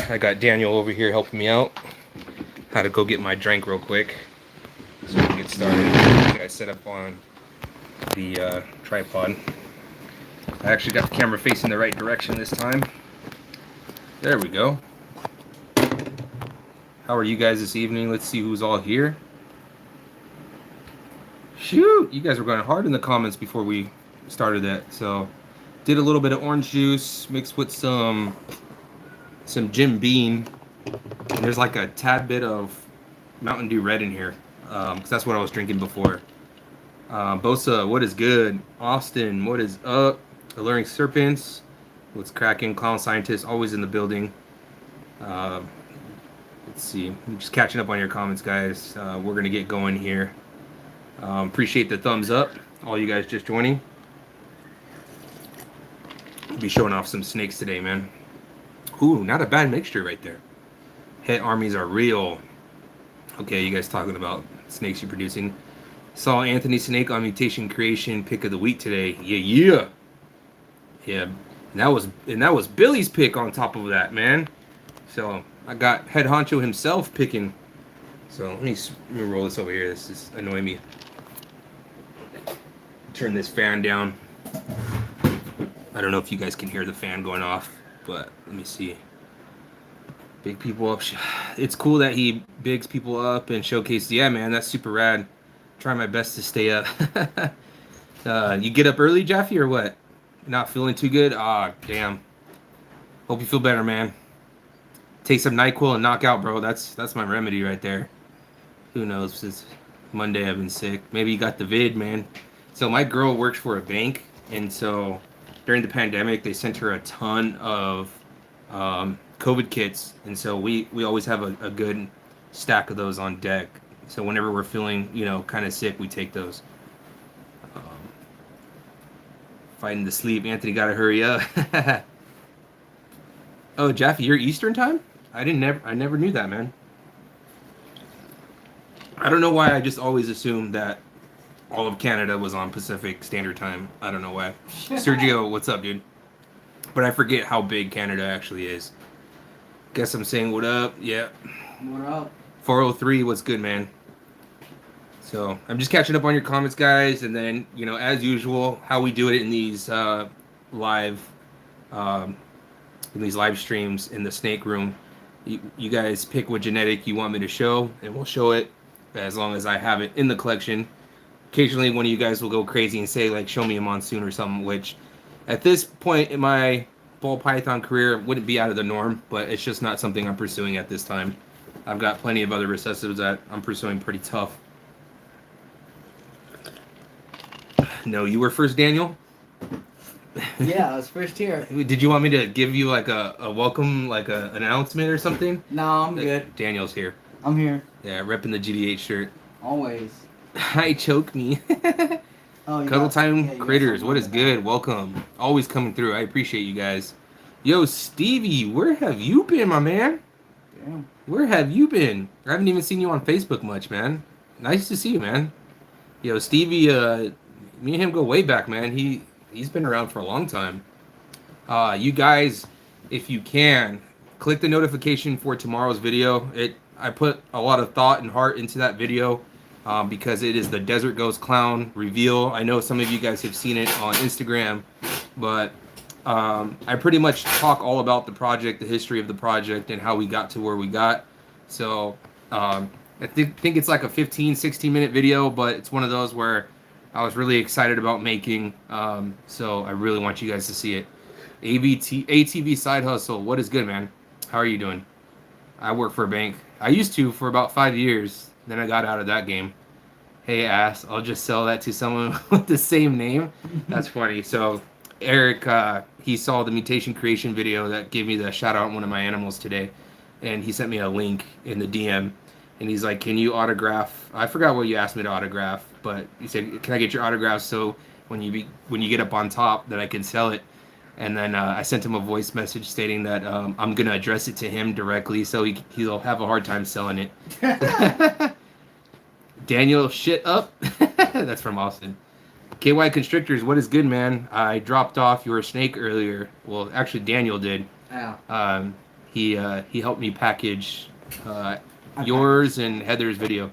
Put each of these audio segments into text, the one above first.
I got Daniel over here helping me out. Had to go get my drink real quick so we can get started. I set up on the tripod. I actually got the camera facing the right direction this time. There we go. How are you guys this evening? Let's see who's all here. Shoot, you guys were going hard in the comments before we started that. So, did a little bit of orange juice mixed with some Jim Beam. And there's like a tad bit of Mountain Dew Red in here, because that's what I was drinking before. Bosa, what is good? Austin, what is up? Alluring Serpents, what's cracking? Clown Scientist, always in the building. Let's see, I'm just catching up on your comments, guys. We're gonna get going here. Appreciate the thumbs up, all you guys just joining. We'll be showing off some snakes today, man. Ooh, not a bad mixture right there. Het armies are real. Okay, you guys talking about snakes you're producing. Saw Anthony Snake on Mutation Creation pick of the week today. Yeah. And that was Billy's pick on top of that, man. So I got Head Honcho himself picking. So let me roll this over here. This is annoying me. Turn this fan down. I don't know if you guys can hear the fan going off, but let me see. Big people up. It's cool that he bigs people up and showcases. Yeah, man, that's super rad. Try my best to stay up. You get up early, Jeffy, or what? Not feeling too good? Ah, damn. Hope you feel better, man. Take some NyQuil and knock out, bro. That's my remedy right there. Who knows? It's Monday. I've been sick. Maybe you got the vid, man. So my girl works for a bank, and so during the pandemic, they sent her a ton of COVID kits, and so we always have a good stack of those on deck. So whenever we're feeling, kind of sick, we take those. Fighting to sleep. Anthony, gotta hurry up. Oh, Jeffy, you're Eastern time? I never knew that, man. I don't know why I just always assumed that all of Canada was on Pacific Standard Time. I don't know why. Sergio, what's up, dude? But I forget how big Canada actually is. Guess I'm saying what up. Yeah. What up? 403, what's good, man? So I'm just catching up on your comments, guys, and then as usual, how we do it in these live streams in the snake room. You guys pick what genetic you want me to show, and we'll show it as long as I have it in the collection. Occasionally, one of you guys will go crazy and say, like, show me a monsoon or something, which at this point in my ball python career wouldn't be out of the norm, but it's just not something I'm pursuing at this time. I've got plenty of other recessives that I'm pursuing pretty tough. No, you were first, Daniel? Yeah, I was first here. Did you want me to give you like a welcome, like an announcement or something? No, I'm good. Daniel's here. I'm here. Yeah, repping the GDH shirt. Always. Hi, choke me. Cuddle Time Critters, what is good? Welcome. Always coming through. I appreciate you guys. Yo, Stevie, where have you been, my man? Damn. Where have you been? I haven't even seen you on Facebook much, man. Nice to see you, man. Yo, Stevie, me and him go way back, man. He's been around for a long time. You guys, if you can, click the notification for tomorrow's video. I put a lot of thought and heart into that video because it is the Desert Ghost Clown reveal. I know some of you guys have seen it on Instagram, but I pretty much talk all about the project, the history of the project, and how we got to where we got. So I think it's like a 15-16 minute video, but it's one of those where I was really excited about making, so I really want you guys to see it. ATV Side Hustle, what is good, man? How are you doing? I work for a bank. I used to for about 5 years, then I got out of that game. Hey, ass, I'll just sell that to someone with the same name. That's funny. So Eric, he saw the Mutation Creation video that gave me the shout out on one of my animals today, and he sent me a link in the DM. And he's like, can you autograph? I forgot what you asked me to autograph, but he said, can I get your autograph so when you get up on top that I can sell it? And then I sent him a voice message stating that I'm going to address it to him directly so he'll have a hard time selling it. Daniel, shit up. That's from Austin. KY Constrictors, what is good, man? I dropped off your snake earlier. Well, actually, Daniel did. Yeah. He helped me package yours and Heather's video.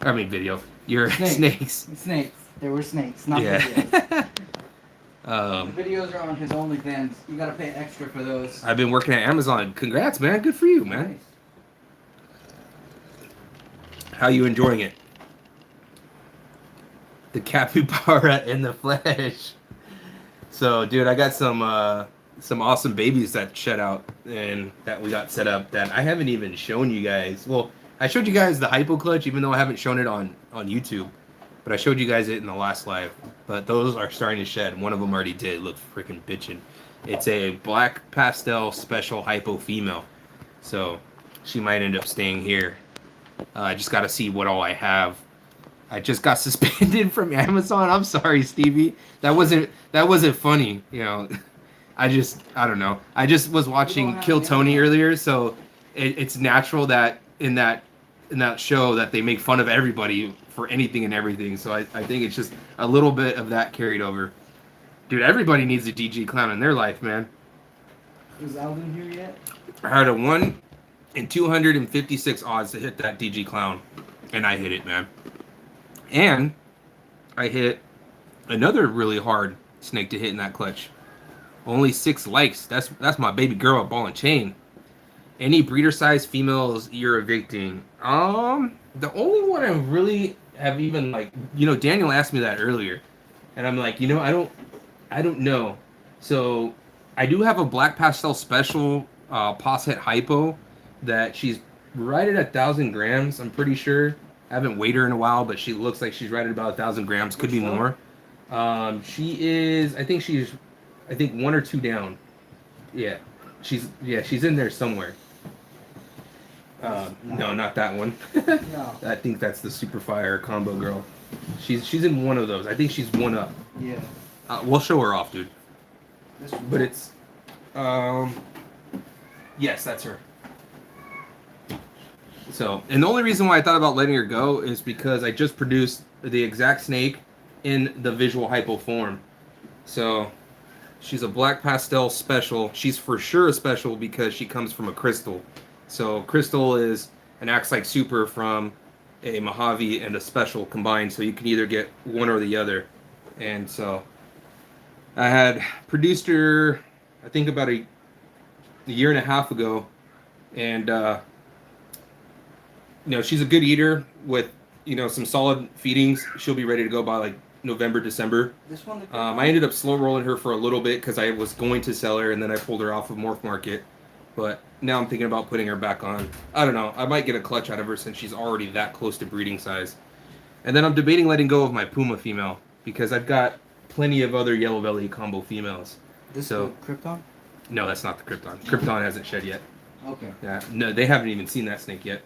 I mean video. Your snakes. Snakes. There were snakes, not Yeah. videos. The videos are on his OnlyFans. You gotta pay extra for those. I've been working at Amazon. Congrats, man. Good for you, man. Nice. How you enjoying it? The capybara in the flesh. So, dude, I got some awesome babies that shed out and that we got set up that I haven't even shown you guys. Well, I showed you guys the hypo clutch, even though I haven't shown it on YouTube. But I showed you guys it in the last live. But those are starting to shed. One of them already did. Look freaking bitchin'. It's a black pastel special hypo female. So she might end up staying here. I just got to see what all I have. I just got suspended from Amazon. I'm sorry, Stevie. That wasn't funny. You know, I don't know. I just was watching Kill Tony earlier, so it's natural that in that show that they make fun of everybody for anything and everything. So I think it's just a little bit of that carried over. Dude, everybody needs a DG clown in their life, man. Is Alvin here yet? I had a 1 in 256 odds to hit that DG clown, and I hit it, man. And I hit another really hard snake to hit in that clutch. Only 6 likes. That's my baby girl at Ball and Chain. Any breeder size females you're evicting? The only one I really have even like, Daniel asked me that earlier, and I'm like, I don't know. So I do have a black pastel special Posset hypo that she's right at 1,000 grams. I'm pretty sure. I haven't weighed her in a while, but she looks like she's right at about 1,000 grams. Could be more. She is. I think 1 or 2 down. Yeah, she's in there somewhere. No, not that one. No. I think that's the Super Fire combo girl. She's in one of those. I think she's 1 up. Yeah. We'll show her off, dude. But it's, yes, that's her. So, and the only reason why I thought about letting her go is because I just produced the exact snake in the visual hypo form. So, she's a black pastel special. She's for sure a special because she comes from a crystal. So, crystal is an acts like super from a Mojave and a special combined. So, you can either get one or the other. And so, I had produced her, I think about a year and a half ago. And, she's a good eater with, some solid feedings. She'll be ready to go by like November, December. This one. I ended up slow rolling her for a little bit because I was going to sell her and then I pulled her off of Morph Market. But now I'm thinking about putting her back on. I don't know. I might get a clutch out of her since she's already that close to breeding size. And then I'm debating letting go of my Puma female because I've got plenty of other yellow belly combo females. This so Krypton? No, that's not the Krypton. Krypton hasn't shed yet. Okay. Yeah, no, they haven't even seen that snake yet.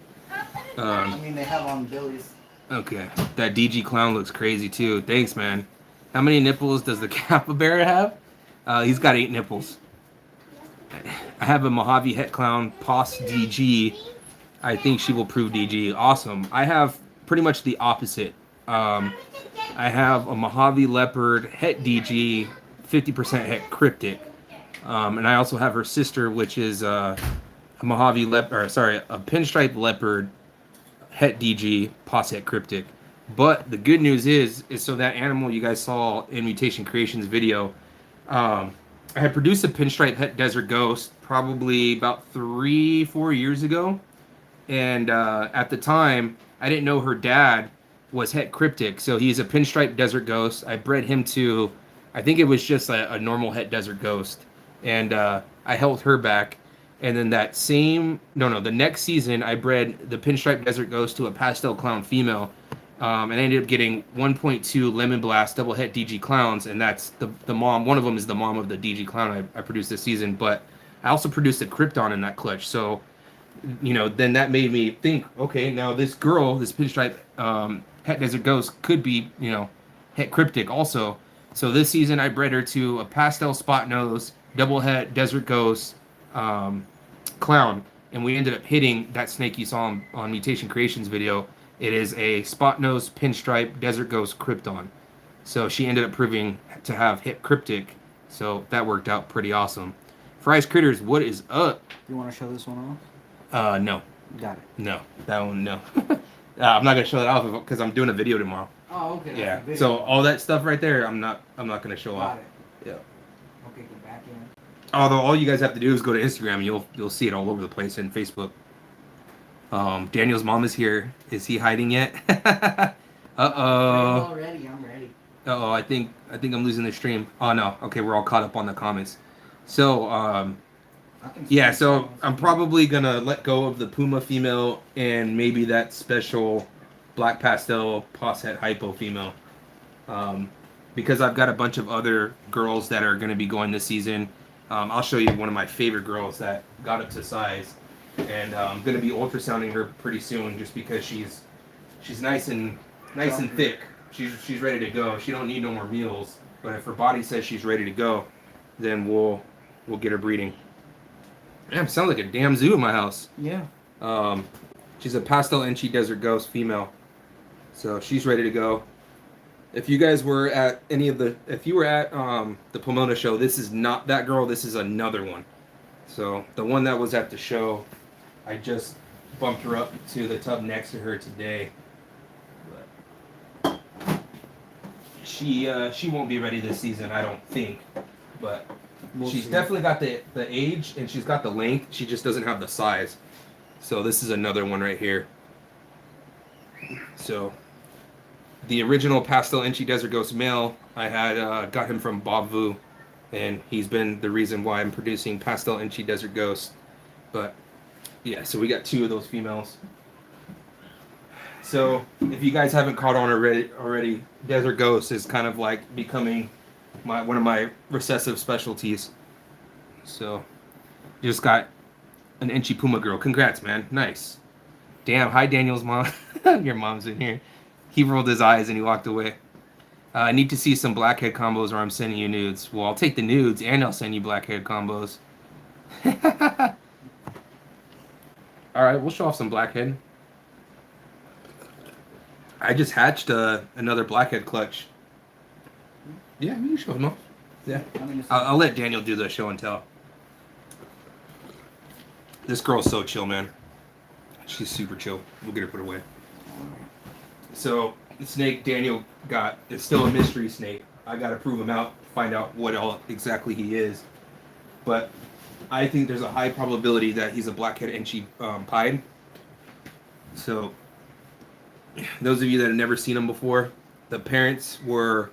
I mean, they have on Billy's. Okay, that DG clown looks crazy too. Thanks, man. How many nipples does the capybara have? He's got 8 nipples. I have a Mojave het clown, Pos DG. I think she will prove DG. Awesome. I have pretty much the opposite. I have a Mojave leopard het DG, 50% het cryptic. And I also have her sister, which is a Mojave leopard, a pinstripe leopard het DG, Pos het cryptic. But the good news is so that animal you guys saw in Mutation Creations video, I had produced a pinstripe het desert ghost probably about 3-4 years ago. And at the time, I didn't know her dad was het cryptic. So he's a pinstripe desert ghost. I bred him to, I think it was just a normal het desert ghost. And I held her back. And then the next season, I bred the pinstripe desert ghost to a pastel clown female. And I ended up getting 1.2 Lemon Blast double het DG clowns. And that's the mom. One of them is the mom of the DG clown I produced this season. But I also produced a Krypton in that clutch. So, then that made me think, okay, now this girl, this pinstripe het desert ghost could be, het cryptic also. So this season, I bred her to a pastel spot nose, double het desert ghost, clown, and we ended up hitting that snake you saw on Mutation Creations video. It is a spot nose pinstripe desert ghost Krypton. So she ended up proving to have hit cryptic, so that worked out pretty awesome. Fries Critters, what is up? You want to show this one No. off? Got it. No. That one, no. I'm not going to show that off because I'm doing a video tomorrow. Oh, okay. Yeah. So all that stuff right there, I'm not going to show off. Got it. Yeah. Okay, get back in. Although all you guys have to do is go to Instagram and you'll see it all over the place and Facebook. Daniel's mom is here. Is he hiding yet? Uh-oh. Already, I'm ready. Uh-oh, I think I'm losing the stream. Oh no. Okay, we're all caught up on the comments. So, yeah, so I'm probably gonna let go of the Puma female and maybe that special black pastel Posset hypo female. Because I've got a bunch of other girls that are gonna be going this season. I'll show you one of my favorite girls that got up to size. And I'm gonna be ultrasounding her pretty soon just because she's nice and thick. She's ready to go. She don't need no more meals. But if her body says she's ready to go, then we'll get her breeding. Damn, sounds like a damn zoo in my house. Yeah. She's a pastel Enchi Desert Ghost female. So she's ready to go. If you guys were at if you were at the Pomona show, this is not that girl, this is another one. So the one that was at the show, I just bumped her up to the tub next to her today. But she won't be ready this season, I don't think. But she's definitely got the age and she's got the length. She just doesn't have the size. So this is another one right here. So the original pastel Enchi Desert Ghost male, I had got him from Bob Vu, and he's been the reason why I'm producing pastel Enchi Desert Ghost. But yeah, so we got two of those females. So if you guys haven't caught on already, Desert Ghost is kind of like becoming one of my recessive specialties. So you just got an Enchi Puma girl. Congrats, man. Nice. Damn. Hi, Daniel's mom. Your mom's in here. He rolled his eyes and he walked away. I need to see some blackhead combos or I'm sending you nudes. Well, I'll take the nudes and I'll send you blackhead combos. All right, we'll show off some blackhead. I just hatched another blackhead clutch. Yeah, you can show them off. Yeah, I'll let Daniel do the show and tell. This girl's so chill, man. She's super chill. We'll get her put away. So the snake Daniel got is still a mystery snake. I gotta prove him out, find out what all exactly he is. But I think there's a high probability that he's a blackhead Enchi pied. So those of you that have never seen him before, the parents were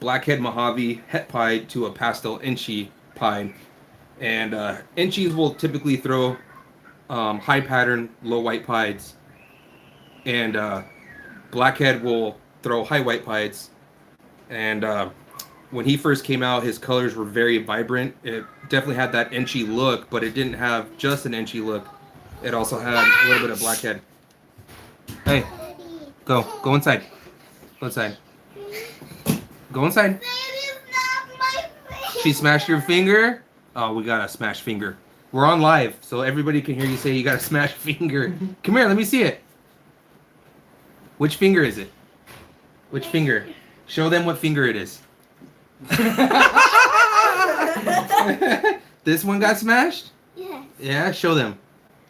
blackhead Mojave het pied to a pastel Enchi pied. And Enchis will typically throw high pattern, low white pieds. And blackhead will throw high white pieds. And when he first came out, his colors were very vibrant. It definitely had that Enchi look, but it didn't have just an Enchi look. It also had a little bit of blackhead. Hey, go inside. Go inside. Go inside. She smashed your finger? Oh, we got a smashed finger. We're on live, so everybody can hear you say you got a smashed finger. Come here, let me see it. Which finger is it? Which finger? Show them what finger it is. This one got smashed? Yes. Yeah, show them.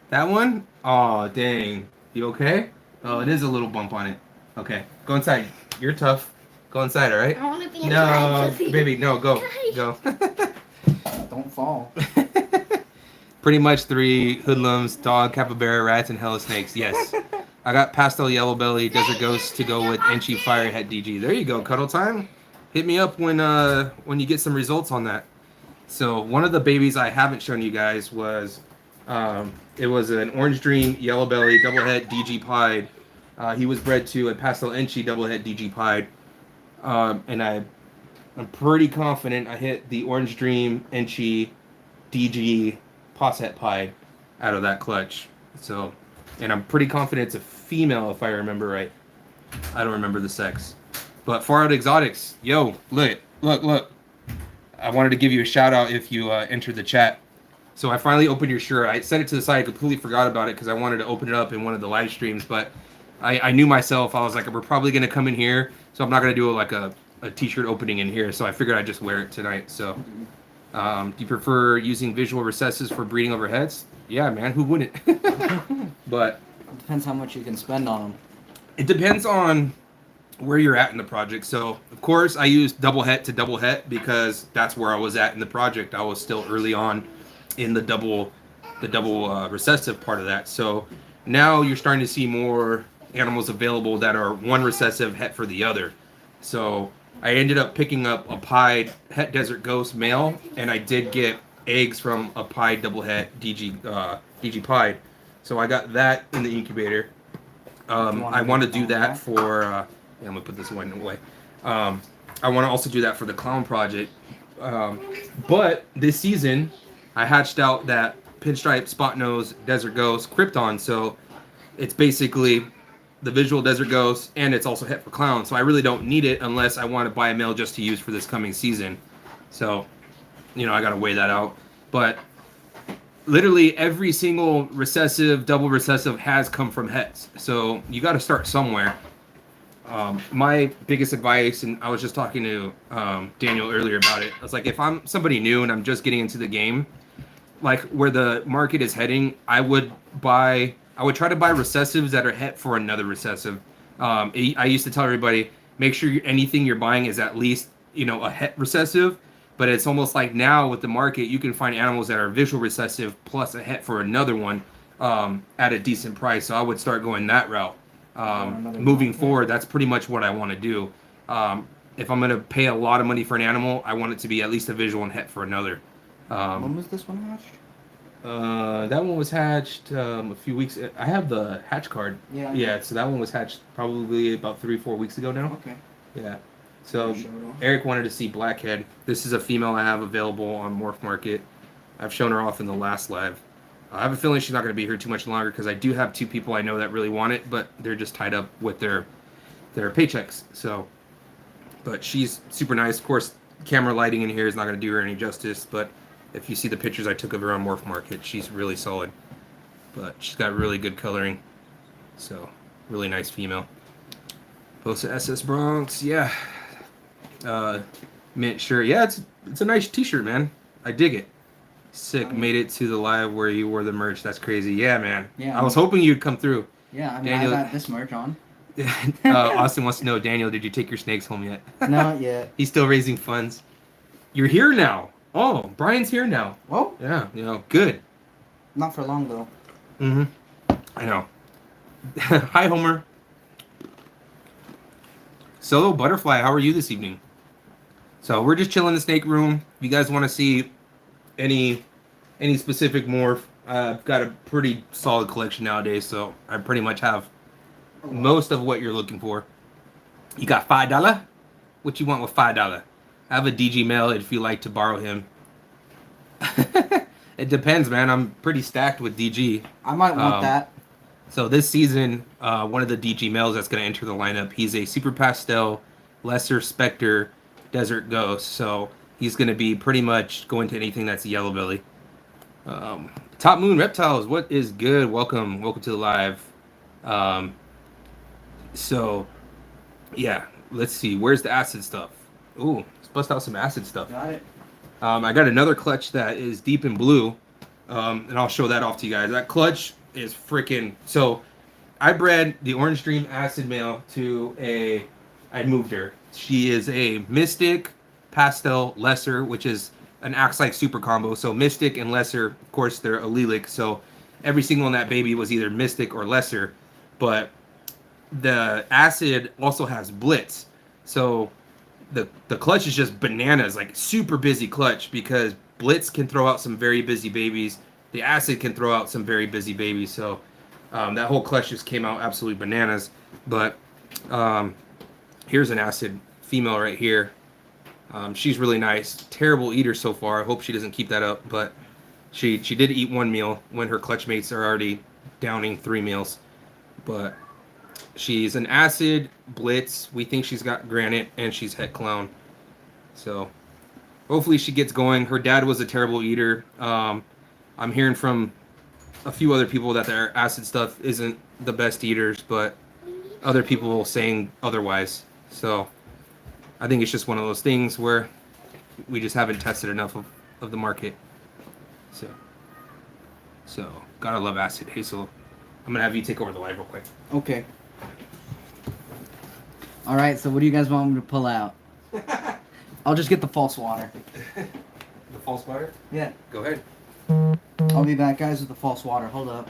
That one? Oh, dang. You okay? Oh, it is a little bump on it. Okay, go inside. You're tough. Go inside, all right? I want to be No, inside. baby, no, go. Go. Don't fall. Pretty much 3 hoodlums, dog, capybara, rats, and hella snakes. Yes. I got pastel yellow belly, desert ghost to go with Enchi firehead DG. There you go, cuddle time. Hit me up when you get some results on that. So one of the babies I haven't shown you guys was it was an orange dream yellow belly double head DG pied. He was bred to a pastel Enchi double head DG pied. And I'm pretty confident I hit the orange dream Enchi DG Posset pied out of that clutch. So, and I'm pretty confident it's a female if I remember right. I don't remember the sex. But Far Out Exotics, yo, look. I wanted to give you a shout out if you entered the chat. So I finally opened your shirt. I set it to the side. I completely forgot about it because I wanted to open it up in one of the live streams. But I knew myself. I was like, we're probably going to come in here. So I'm not going to do like a t-shirt opening in here. So I figured I'd just wear it tonight. So Do you prefer using visual recessives for breeding over heads? Yeah, man, who wouldn't? But It depends how much you can spend on them. it depends on where you're at in the project. So, of course, I use double het to double het because that's where I was at in the project. I was still early on in the double recessive part of that. So now you're starting to see more animals available that are one recessive het for the other. So I ended up picking up a pied het desert ghost male, and I did get eggs from a pied double het DG pied. So I got that in the incubator. I want to do that for. Yeah, I'm gonna put this one away. I want to also do that for the clown project. But this season, I hatched out that pinstripe spot nose desert ghost krypton. So it's basically the visual desert ghost, and it's also het for clown. So I really don't need it unless I want to buy a male just to use for this coming season. So, I gotta weigh that out. But literally every single recessive, double recessive has come from hets. So you got to start somewhere. My biggest advice, and I was just talking to Daniel earlier about it, I was like, if I'm somebody new and I'm just getting into the game, like where the market is heading, I would try to buy recessives that are het for another recessive. I used to tell everybody, make sure anything you're buying is at least, a het recessive. But it's almost like now with the market, you can find animals that are visual recessive plus a het for another one at a decent price. So I would start going that route. Moving forward, that's pretty much what I want to do. If I'm going to pay a lot of money for an animal, I want it to be at least a visual and het for another. When was this one hatched? That one was hatched a few weeks. I have the hatch card. Yeah. Yeah, so that one was hatched probably about 3-4 weeks ago now. Okay. Yeah. So Eric wanted to see Blackhead. This is a female I have available on Morph Market. I've shown her off in the last live. I have a feeling she's not going to be here too much longer because I do have 2 people I know that really want it, but they're just tied up with their paychecks. So, but she's super nice. Of course, camera lighting in here is not going to do her any justice, but if you see the pictures I took of her on Morph Market, she's really solid. But she's got really good coloring. So, really nice female. Posted SS Bronx, yeah. Mint shirt. Yeah, it's a nice t-shirt, man. I dig it. Sick. Made it to the live where you wore the merch. That's crazy. Yeah, man. Yeah. I was hoping you'd come through. Yeah, I mean, Daniel, I got this merch on. Austin wants to know, Daniel, did you take your snakes home yet? Not yet. He's still raising funds. You're here now. Oh, Brian's here now. Whoa. Yeah, good. Not for long, though. Mm-hmm. I know. Hi, Homer. Solo Butterfly, how are you this evening? So we're just chilling in the snake room. If you guys want to see any specific morph, I've got a pretty solid collection nowadays, so I pretty much have most of what you're looking for. You got $5? What you want with $5? I have a DG male if you like to borrow him. It depends, man. I'm pretty stacked with DG. I might want that. So this season, one of the DG males that's going to enter the lineup, he's a Super Pastel, Lesser Spectre, Desert Ghost. So he's going to be pretty much going to anything that's a yellow belly. Top Moon Reptiles, what is good? Welcome to the live. So, yeah, let's see. Where's the acid stuff? Ooh, let's bust out some acid stuff. Got it. I got another clutch that is deep in blue, and I'll show that off to you guys. That clutch is freaking... So, I bred the Orange Dream Acid male to I moved her. She is a Mystic Pastel Lesser, which is an Axe-like super combo. So, Mystic and Lesser, of course, they're allelic. So, every single one that baby was either Mystic or Lesser. But the Acid also has Blitz. So, the clutch is just bananas, like super busy clutch, because Blitz can throw out some very busy babies. The Acid can throw out some very busy babies. So that whole clutch just came out absolutely bananas. But here's an Acid female right here. She's really nice. Terrible eater so far. I hope she doesn't keep that up. But she did eat 1 meal when her clutch mates are already downing 3 meals. But she's an Acid, Blitz. We think she's got Granite, and she's Het Clown. So hopefully she gets going. Her dad was a terrible eater. I'm hearing from a few other people that their Acid stuff isn't the best eaters, but other people saying otherwise. So I think it's just one of those things where we just haven't tested enough of the market. So gotta love acid. Hey, so I'm gonna have you take over the live real quick. Okay. All right. So what do you guys want me to pull out? I'll just get the false water. The false water? Yeah. Go ahead. I'll be back, guys, with the false water. Hold up.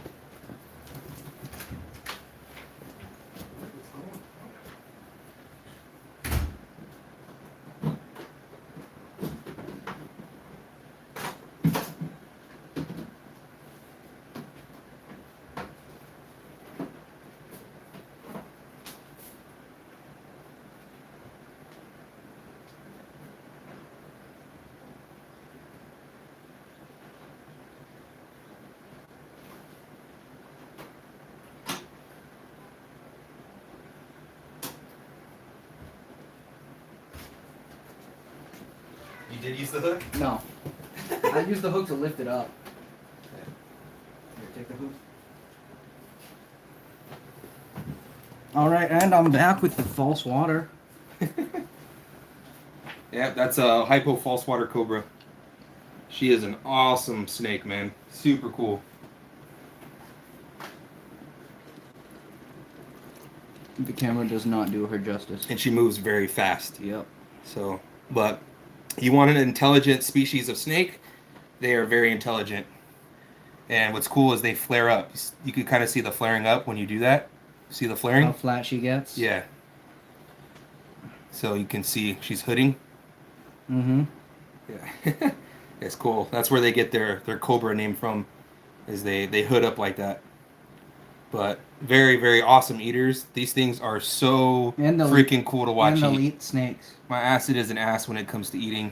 You did use the hook? No. I used the hook to lift it up. Here, take the hook. Alright, and I'm back with the false water. Yeah, that's a hypo false water cobra. She is an awesome snake, man. Super cool. The camera does not do her justice. And she moves very fast. Yep. So, but you want an intelligent species of snake, they are very intelligent. And what's cool is they flare up. You can kind of see the flaring up when you do that. See the flaring? How flat she gets? Yeah. So you can see she's hooding. Mm-hmm. Yeah. It's cool. That's where they get their cobra name from, is they hood up like that. But very, very awesome eaters. These things are so freaking cool to watch and eat. elite snakes. My acid is an ass when it comes to eating.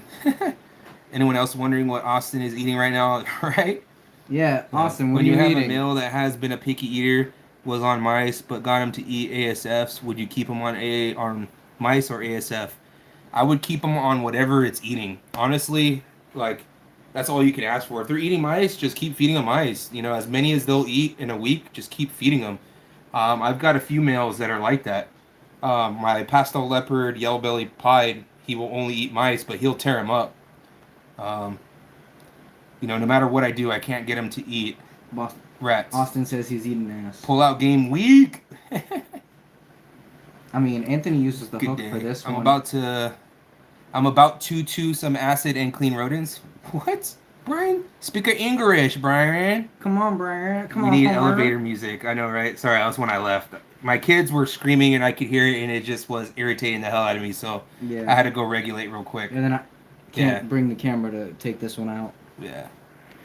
Anyone else wondering what Austin is eating right now? Right? Yeah, Austin, what when are you have eating? a male that has been a picky eater, was on mice, but got him to eat ASFs, would you keep him on mice or ASF? I would keep them on whatever it's eating. Honestly, like, that's all you can ask for. If they're eating mice, just keep feeding them mice. You know, as many as they'll eat in a week, just keep feeding them. I've got a few males that are like that. My pastel leopard, yellow-bellied pied, he will only eat mice, but he'll tear them up. You know, no matter what I do, I can't get him to eat rats. Austin says he's eating ass. Pull out game week. I mean, Anthony uses the Good hook day. for this I'm one. about to some acid and clean rodents. What? Brian? Speak English, Brian. Come on, Brian. Come We on, need Homer. elevator music. I know, right? Sorry, that was when I left. My kids were screaming and I could hear it, and it just was irritating the hell out of me. So Yeah. I had to go regulate real quick. And then I can't bring the camera to take this one out. Yeah.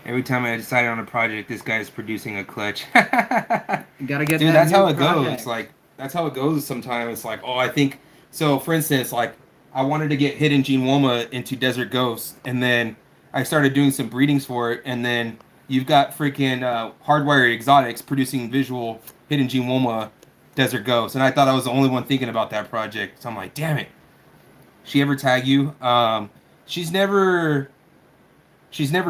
Every time I decide on a project, this guy's producing a clutch. You gotta get Dude, that that's new how it project. goes. Like, that's how it goes sometimes. It's like, oh, I think... So, for instance, like, I wanted to get Hidden Gene Woma into Desert Ghost, and then I started doing some breedings for it, and then you've got freaking Hardwire Exotics producing visual Hidden Gene Woma Desert Ghost, and I thought I was the only one thinking about that project. So I'm like, damn it. She ever tag you? She's never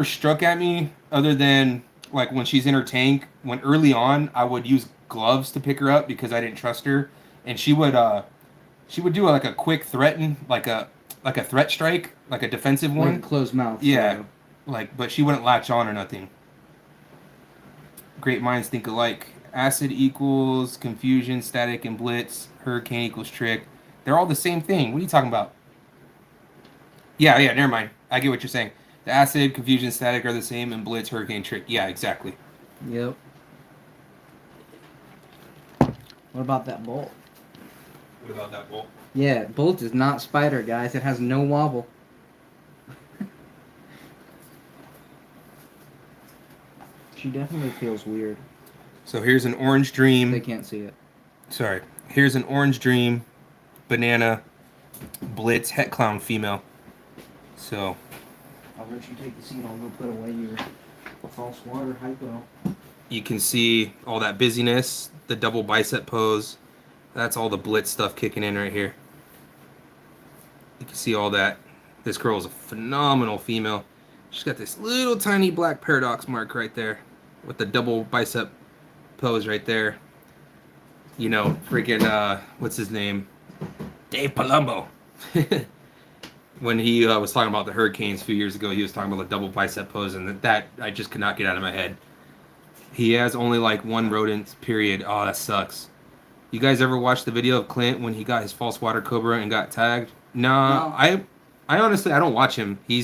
struck at me other than like when she's in her tank. When early on, I would use gloves to pick her up because I didn't trust her, and she would do like a quick threaten, like a threat strike, like a defensive one. Like a closed mouth. Yeah, So. like, but she wouldn't latch on or nothing. Great minds think alike. Acid equals confusion, static, and blitz. Hurricane equals trick. They're all the same thing. What are you talking about? Yeah, never mind. I get what you're saying. The acid, confusion, static are the same, and blitz, hurricane, trick. Yeah, exactly. Yep. What about that bolt? What about that bolt? Yeah, bolt is not spider, guys. It has no wobble. She definitely feels weird. So here's an orange dream. They can't see it. Sorry. Here's an orange dream, banana, blitz, het clown female. So I'll let you take the seat. I'll go put away your false water hypo. you can see all that busyness, the double bicep pose. That's all the blitz stuff kicking in right here. You can see all that. This girl is a phenomenal female. She's got this little tiny black paradox mark right there with the double bicep pose right there. You know, freaking, what's his name? Dave Palumbo. when he was talking about the hurricanes a few years ago, he was talking about the double bicep pose, and that I just could not get out of my head. He has only like one rodent, period. Oh, that sucks. You guys ever watch the video of Clint when he got his false water cobra and got tagged? Nah, No. I honestly I don't watch him. He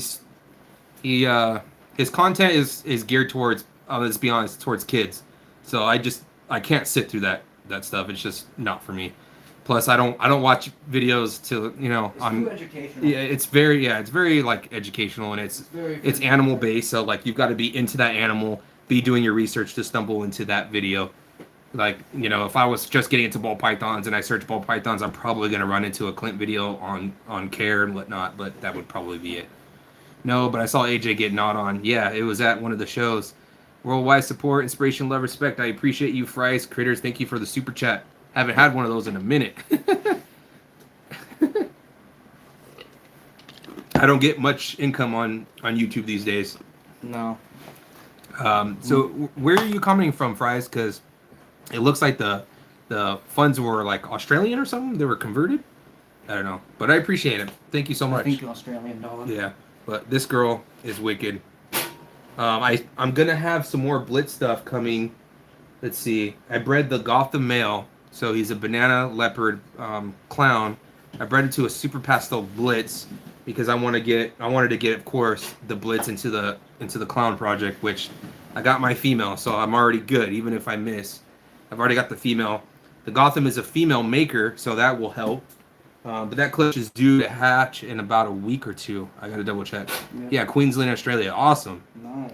his content is geared towards let's be honest, towards kids. So I can't sit through that stuff. It's just not for me. Plus I don't watch videos to It's on too educational. it's very like educational, and It's very it's animal based. So like you've got to be into that animal, be doing your research to stumble into that video. Like, if I was just getting into ball pythons and I search ball pythons, I'm probably going to run into a Clint video on care and whatnot, but that would probably be it. No, but I saw AJ get gnawed on. Yeah, it was at one of the shows. Worldwide support, inspiration, love, respect. I appreciate you, Fries Critters. Thank you for the super chat. Haven't had one of those in a minute. I don't get much income on YouTube these days. No. So where are you coming from, Fries? Because it looks like the funds were like Australian or something. They were converted. I don't know, but I appreciate it. Thank you so much. I think Australian dollar. Yeah, but this girl is wicked. I'm gonna have some more Blitz stuff coming. Let's see. I bred the Gotham male, so he's a banana leopard clown. I bred it to a super pastel Blitz because I wanted to get, of course, the Blitz into the clown project, which I got my female, so I'm already good. Even if I miss, I've already got the female. The Gotham is a female maker, so that will help. But that clutch is due to hatch in about a week or two. I gotta double check. Yeah, Queensland, Australia. Awesome. Nice.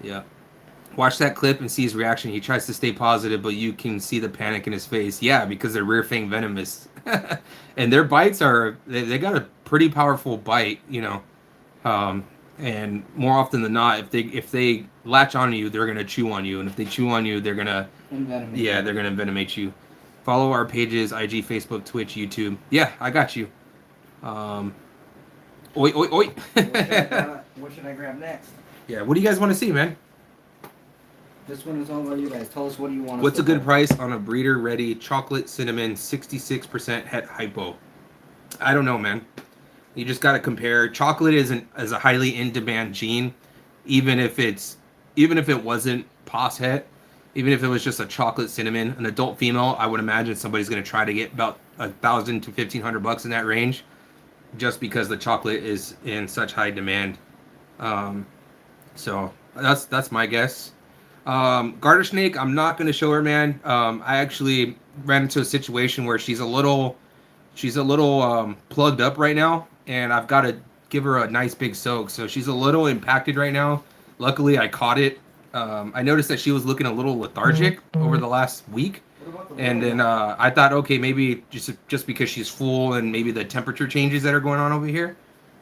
Yeah. Watch that clip and see his reaction. He tries to stay positive, but you can see the panic in his face. Yeah, because they're rear fang venomous. And their bites they got a pretty powerful bite, and more often than not, if they latch on you, they're gonna chew on you, and if they chew on you, they're gonna envenomate you. Follow our pages: IG, Facebook, Twitch, YouTube. Yeah, I got you. Oi, oi, oi. What should I grab next? Yeah, what do you guys want to see, man? This one is all about you guys. Tell us what do you want. What's a good price on a breeder ready chocolate cinnamon 66% het hypo? I don't know, man. You just got to compare. Chocolate is a highly in demand gene, even if it wasn't pos het, even if it was just a chocolate cinnamon, an adult female, I would imagine somebody's going to try to get about $1,000 to $1,500 in that range, just because the chocolate is in such high demand. So that's my guess. Garter snake, I'm not going to show her, man. I actually ran into a situation where she's a little plugged up right now, and I've got to give her a nice big soak. So she's a little impacted right now. Luckily, I caught it. I noticed that she was looking a little lethargic over the last week, and then I thought, okay, maybe just because she's full and maybe the temperature changes that are going on over here.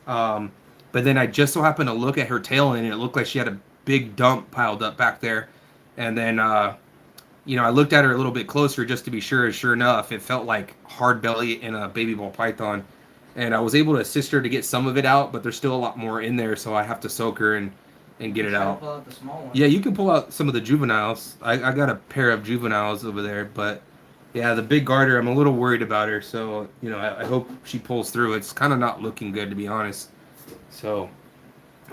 But then I just so happened to look at her tail, and it looked like she had a big dump piled up back there. And then, I looked at her a little bit closer just to be sure. Sure enough, it felt like hard belly in a baby ball python. And I was able to assist her to get some of it out, but there's still a lot more in there, so I have to soak her and get it out. Pull out the small one. Yeah, you can pull out some of the juveniles. I got a pair of juveniles over there, but yeah, the big garter, I'm a little worried about her, so, I hope she pulls through. It's kind of not looking good, to be honest. So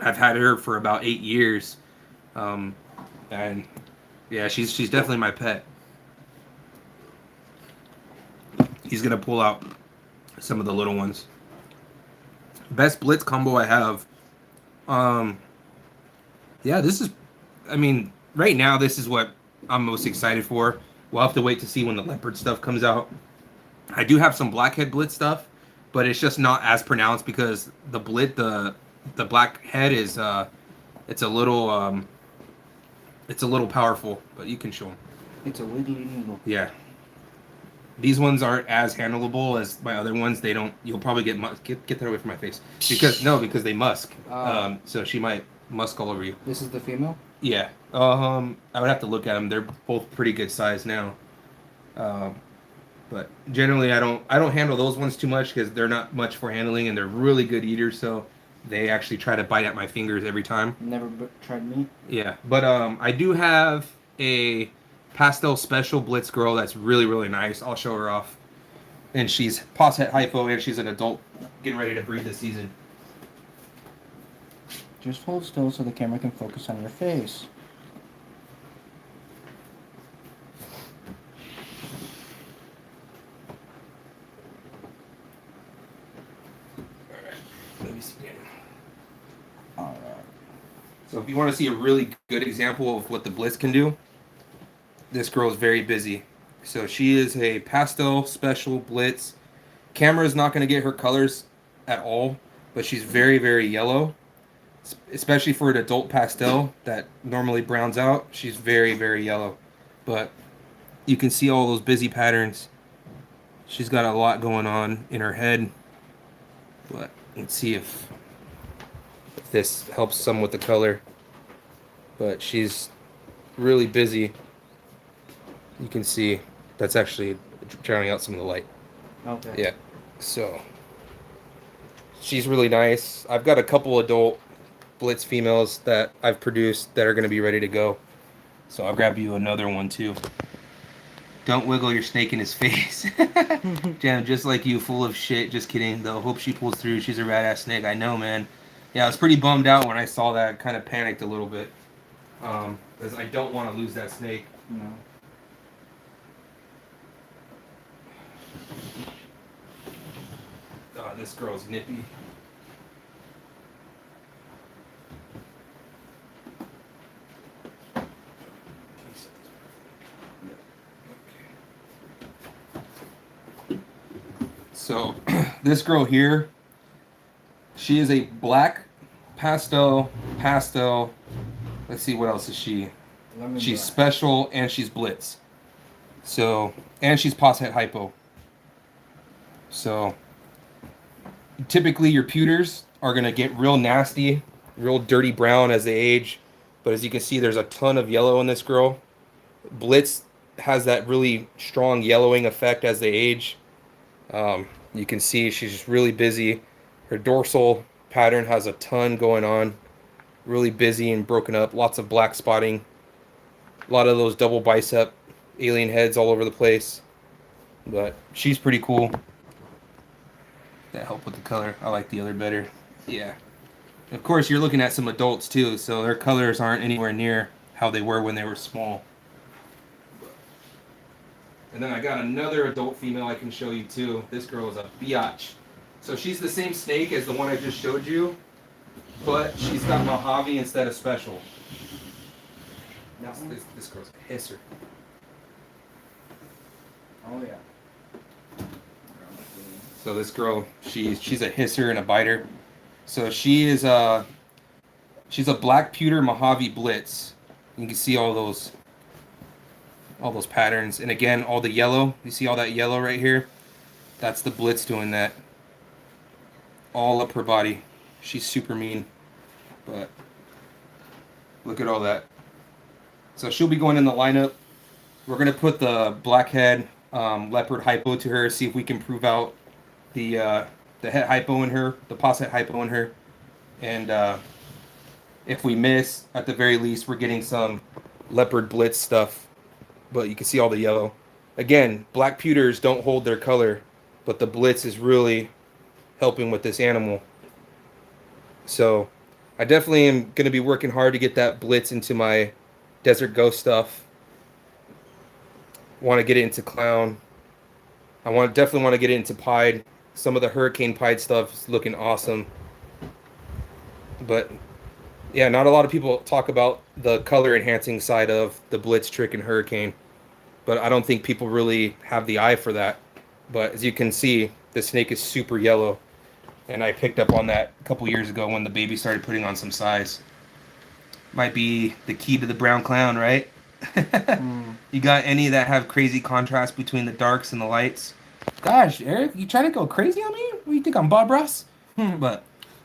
I've had her for about 8 years, and yeah, she's definitely my pet. He's gonna pull out some of the little ones. Best Blitz combo I have. Yeah, right now this is what I'm most excited for. We'll have to wait to see when the leopard stuff comes out. I do have some blackhead Blitz stuff, but it's just not as pronounced because the blackhead is it's a little powerful, but you can show them. It's a wiggly noodle. Yeah. These ones aren't as handleable as my other ones. You'll probably get that away from my face. Because they musk. So she might musk all over you. This is the female? Yeah. I would have to look at them. They're both pretty good size now. But generally I don't handle those ones too much because they're not much for handling and they're really good eaters, so they actually try to bite at my fingers every time. Never tried me? Yeah. But I do have a pastel special Blitz girl that's really, really nice. I'll show her off. and she's pos het hypo, and she's an adult getting ready to breed this season. Just hold still so the camera can focus on your face. Let me see. Alright. So if you want to see a really good example of what the Blitz can do, this girl is very busy. So she is a pastel special Blitz. Camera is not going to get her colors at all, but she's very, very yellow. Especially for an adult pastel that normally browns out, she's very, very yellow. But you can see all those busy patterns. She's got a lot going on in her head. But let's see if this helps some with the color. But she's really busy. You can see that's actually drowning out some of the light. Okay. Yeah. So she's really nice. I've got a couple adult Blitz females that I've produced that are going to be ready to go. So I'll grab you another one too. Don't wiggle your snake in his face. Jam, just like you, full of shit. Just kidding, though. Hope she pulls through. She's a rad-ass snake. I know, man. Yeah, I was pretty bummed out when I saw that. Kind of panicked a little bit. Because I don't want to lose that snake. No. Oh, this girl's nippy. So, this girl here, she is a black pastel. Let's see, what else is she? She's special and she's Blitz. So, and she's pos het hypo. So, typically your pewters are going to get real nasty, real dirty brown as they age. But as you can see, there's a ton of yellow in this girl. Blitz has that really strong yellowing effect as they age. You can see she's just really busy. Her dorsal pattern has a ton going on. Really busy and broken up. Lots of black spotting. A lot of those double bicep alien heads all over the place. But she's pretty cool. That helped with the color. I like the other better. Yeah. Of course, you're looking at some adults too, so their colors aren't anywhere near how they were when they were small. And then I got another adult female I can show you too. This girl is a biatch. So she's the same snake as the one I just showed you, but she's got Mojave instead of special. This girl's a hisser. Oh yeah. So this girl, she's a hisser and a biter. So she's a black pewter Mojave Blitz. You can see all those patterns, and again, all the yellow. You see all that yellow right here? That's the Blitz doing that. All up her body. She's super mean, but look at all that. So she'll be going in the lineup. We're gonna put the blackhead leopard hypo to her, see if we can prove out the het hypo in her, the pos het hypo in her, and if we miss, at the very least, we're getting some leopard Blitz stuff. But you can see all the yellow. Again, black pewters don't hold their color, but the Blitz is really helping with this animal. So I definitely am going to be working hard to get that Blitz into my Desert Ghost stuff. Want to get it into Clown. Definitely want to get it into Pied. Some of the Hurricane Pied stuff is looking awesome. But yeah, not a lot of people talk about the color enhancing side of the Blitz, Trick, and Hurricane. But I don't think people really have the eye for that. But as you can see, the snake is super yellow. And I picked up on that a couple years ago when the baby started putting on some size. Might be the key to the brown clown, right? You got any that have crazy contrast between the darks and the lights? Gosh, Eric, you trying to go crazy on me? What do you think, I'm Bob Ross? But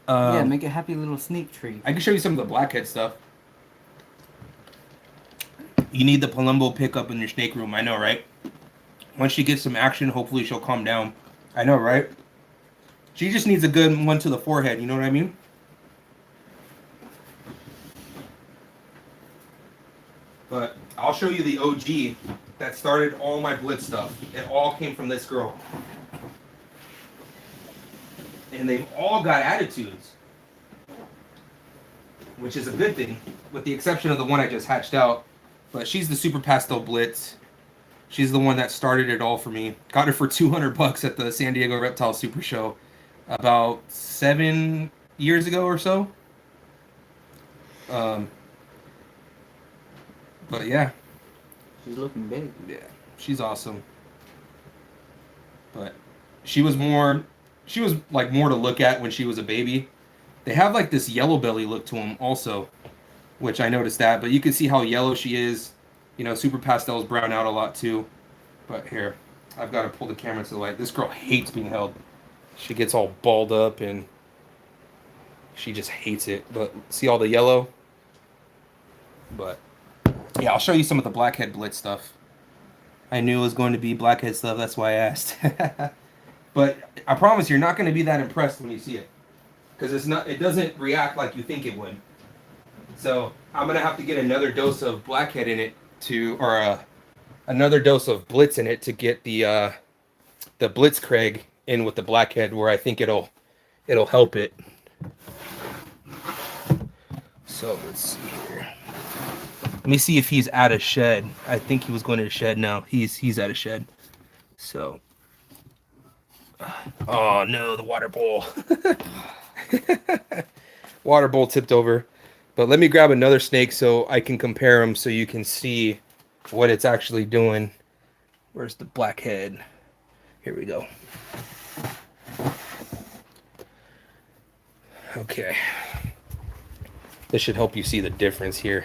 yeah, make a happy little sneak tree. I can show you some of the blackhead stuff. You need the Palumbo pickup in your snake room, I know, right? Once she gets some action, hopefully she'll calm down. I know, right? She just needs a good one to the forehead, you know what I mean? But I'll show you the OG that started all my Blitz stuff. It all came from this girl. and they've all got attitudes, which is a good thing, with the exception of the one I just hatched out. But she's the Super Pastel Blitz. She's the one that started it all for me. Got her for $200 at the San Diego Reptile Super Show about 7 years ago or so. But yeah. She's looking big. Yeah, she's awesome. But she was more to look at when she was a baby. They have like this yellow belly look to them also, which I noticed that. But you can see how yellow she is. You know, Super Pastels brown out a lot too. But here, I've got to pull the camera to the light. This girl hates being held. She gets all balled up and she just hates it. But see all the yellow? But yeah, I'll show you some of the blackhead blitz stuff. I knew it was going to be blackhead stuff. That's why I asked. But I promise you're not going to be that impressed when you see it, because it doesn't react like you think it would. So I'm going to have to get another dose of blackhead in it another dose of blitz in it to get the Blitzkrieg in with the blackhead, where I think it'll help it. So let's see here. Let me see if he's at a shed. I think he was going to a shed now. He's at a shed. So, oh no, the water bowl. Water bowl tipped over. But let me grab another snake so I can compare them so you can see what it's actually doing. Where's the blackhead? Here we go. Okay. This should help you see the difference here.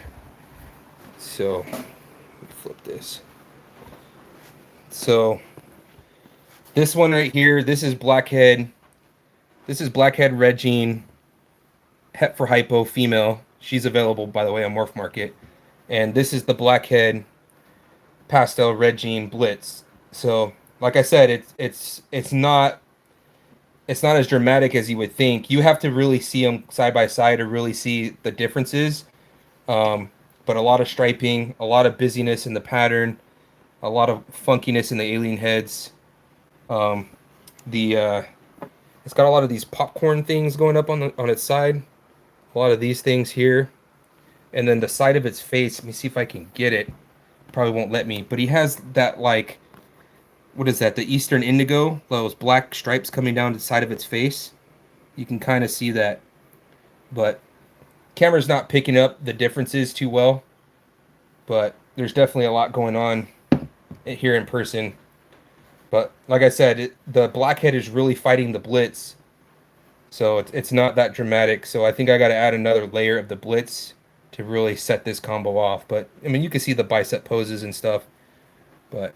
So, let me flip this. So, this one right here, this is blackhead. This is blackhead red gene, het for hypo female. She's available, by the way, on Morph Market. And this is the blackhead pastel red gene blitz. So, like I said, it's not as dramatic as you would think. You have to really see them side by side to really see the differences. But a lot of striping, a lot of busyness in the pattern, a lot of funkiness in the alien heads. It's got a lot of these popcorn things going up on its side. A lot of these things here. And then the side of its face, let me see if I can get it. Probably won't let me. But he has that, like, what is that? The Eastern Indigo? Those black stripes coming down the side of its face. You can kind of see that. But camera's not picking up the differences too well. But there's definitely a lot going on here in person. But like I said, the blackhead is really fighting the blitz. So it's not that dramatic. So I think I got to add another layer of the blitz to really set this combo off. But, I mean, you can see the bicep poses and stuff. But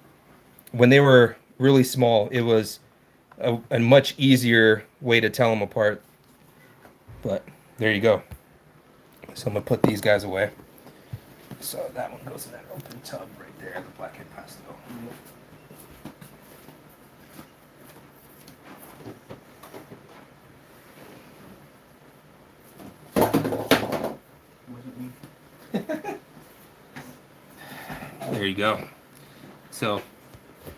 when they were really small, it was a much easier way to tell them apart. But there you go. So I'm going to put these guys away. So that one goes in that open tub right there, the blackhead pastel. There you go. So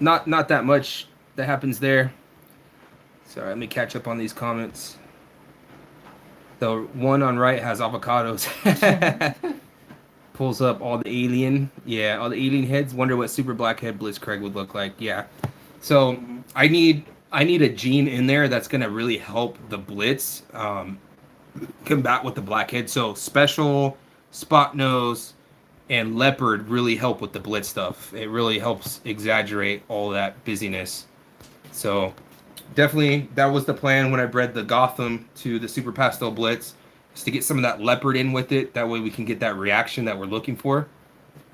not that much that happens there. Sorry, let me catch up on these comments. The one on right has avocados. Pulls up all the alien. Yeah, all the alien heads. Wonder what super blackhead Blitzkrieg would look like. Yeah. So I need a gene in there that's gonna really help the blitz combat with the blackhead. So special, spot nose, and leopard really help with the blitz stuff. It really helps exaggerate all that busyness. So definitely that was the plan when I bred the Gotham to the Super Pastel Blitz, is to get some of that leopard in with it. That way we can get that reaction that we're looking for.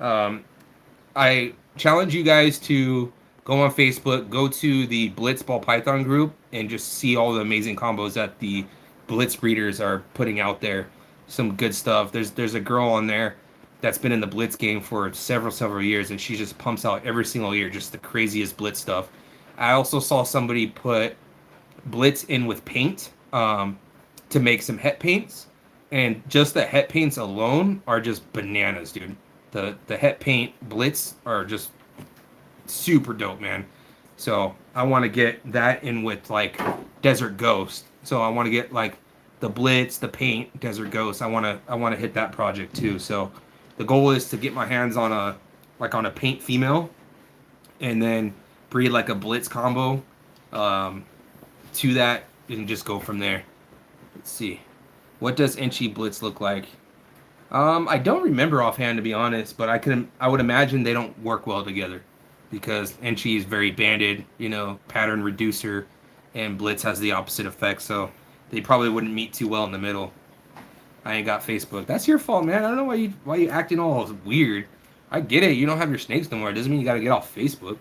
I challenge you guys to go on Facebook, go to the Blitz Ball Python group, and just see all the amazing combos that the Blitz breeders are putting out there. Some good stuff. There's a girl on there that's been in the Blitz game for several years, and she just pumps out every single year just the craziest Blitz stuff. I also saw somebody put Blitz in with paint to make some het paints, and just the het paints alone are just bananas, dude. The het paint Blitz are just super dope, man. So I want to get that in with like Desert Ghost So I want to get like the Blitz, the Paint, Desert Ghost. I want to hit that project too. So the goal is to get my hands on a Paint female, and then breed like a Blitz combo um, to that, and just go from there. Let's see. What does Enchi Blitz look like? I don't remember offhand, to be honest, but I would imagine they don't work well together because Enchi is very banded, pattern reducer, and Blitz has the opposite effect, so they probably wouldn't meet too well in the middle. I ain't got Facebook. That's your fault, man. I don't know why you acting all weird. I get it. You don't have your snakes no more. It doesn't mean you got to get off Facebook.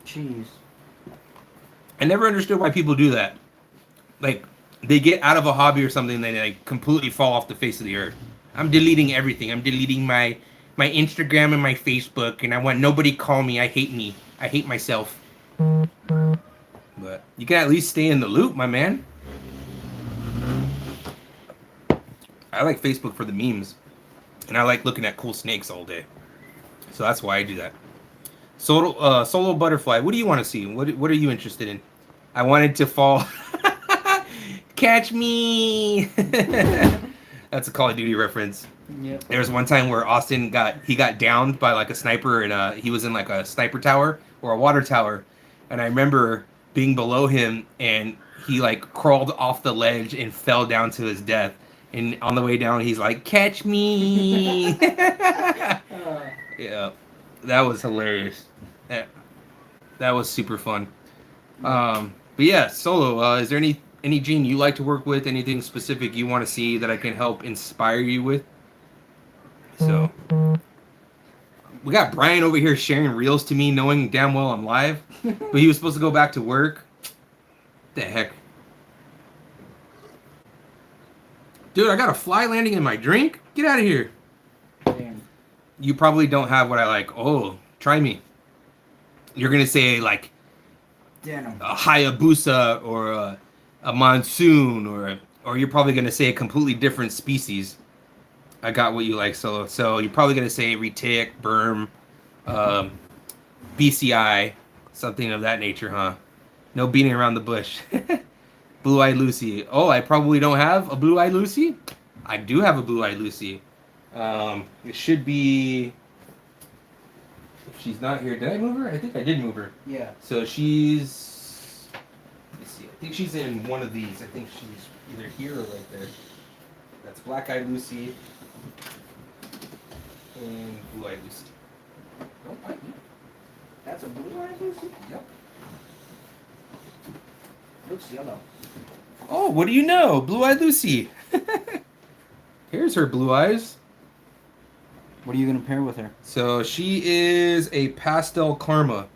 Jeez. I never understood why people do that. Like, they get out of a hobby or something, and they like completely fall off the face of the earth. I'm deleting everything. I'm deleting my Instagram and my Facebook, and I want nobody call me. I hate me. I hate myself. But you can at least stay in the loop, my man. I like Facebook for the memes, and I like looking at cool snakes all day. So that's why I do that. Solo butterfly. What do you want to see? What are you interested in? I wanted to fall. Catch me. That's a Call of Duty reference. Yep. There was one time where Austin got downed by like a sniper, and he was in like a sniper tower or a water tower, and I remember being below him, and he like crawled off the ledge and fell down to his death. And on the way down, he's like, "Catch me!" Yeah, that was hilarious. That was super fun. But yeah, Solo. Is there any gene you like to work with? Anything specific you want to see that I can help inspire you with? So we got Brian over here sharing reels to me, knowing damn well I'm live, but he was supposed to go back to work. The heck, dude! I got a fly landing in my drink. Get out of here. Damn. You probably don't have what I like. Oh, try me. You're gonna say like Damn. a Hayabusa or a monsoon, or you're probably gonna say a completely different species. I got what you like, Solo. So you're probably gonna say retic, berm, BCI, something of that nature, huh? No beating around the bush. Blue-eyed Lucy. Oh, I probably don't have a blue-eyed Lucy. I do have a blue-eyed Lucy. It should be. If she's not here, did I move her? I think I did move her. Yeah. So she's. Let's see. I think she's in one of these. I think she's either here or right there. That's Black-eyed Lucy and Blue-eyed Lucy. Don't bite me. That's a blue-eyed Lucy? Yep. Looks yellow. Oh, what do you know? Blue-eyed Lucy. Here's her blue eyes. What are you gonna pair with her? So she is a pastel karma.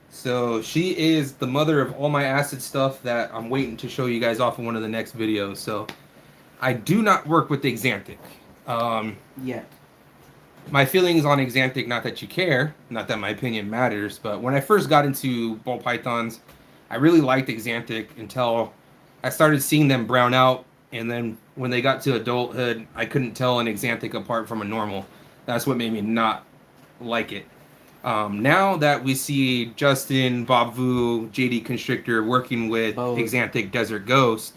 So she is the mother of all my acid stuff that I'm waiting to show you guys off in one of the next videos. So I do not work with the Xanthic. Yet. My feelings on Xanthic, not that you care, not that my opinion matters, but when I first got into ball pythons, I really liked Xanthic until I started seeing them brown out, and then when they got to adulthood, I couldn't tell an Xanthic apart from a normal. That's what made me not like it. Now that we see Justin, Bob Vu, JD Constrictor working with Both. Xanthic Desert Ghost,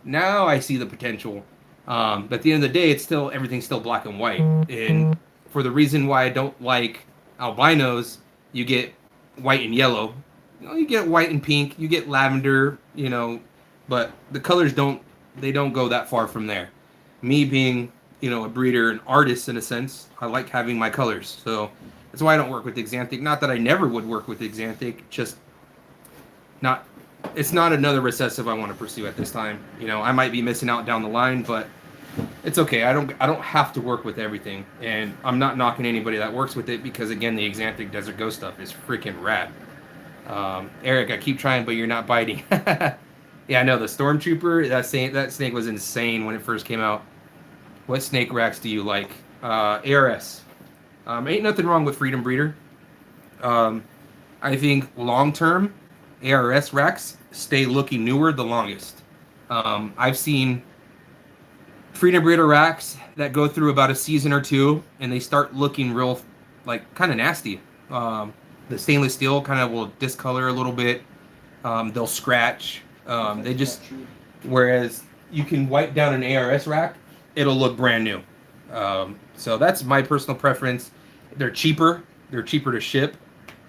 now I see the potential. But at the end of the day, everything's still black and white. And for the reason why I don't like albinos, you get white and yellow. You get white and pink, you get lavender, but the colors don't go that far from there. Me being, a breeder, an artist in a sense, I like having my colors. So that's why I don't work with Xanthic. Not that I never would work with Xanthic, just it's not another recessive I want to pursue at this time. I might be missing out down the line, but it's okay. I don't have to work with everything, and I'm not knocking anybody that works with it because again, the Xanthic Desert Ghost stuff is freaking rad. Eric, I keep trying, but you're not biting. Yeah, I know the Stormtrooper. That snake was insane when it first came out. What snake racks do you like? ARS. Ain't nothing wrong with Freedom Breeder. I think long term, ARS racks stay looking newer the longest. I've seen Freedom Breeder racks that go through about a season or two, and they start looking real, kind of nasty. The stainless steel kind of will discolor a little bit. They'll scratch. Whereas you can wipe down an ARS rack, it'll look brand new. So that's my personal preference. They're cheaper. They're cheaper to ship.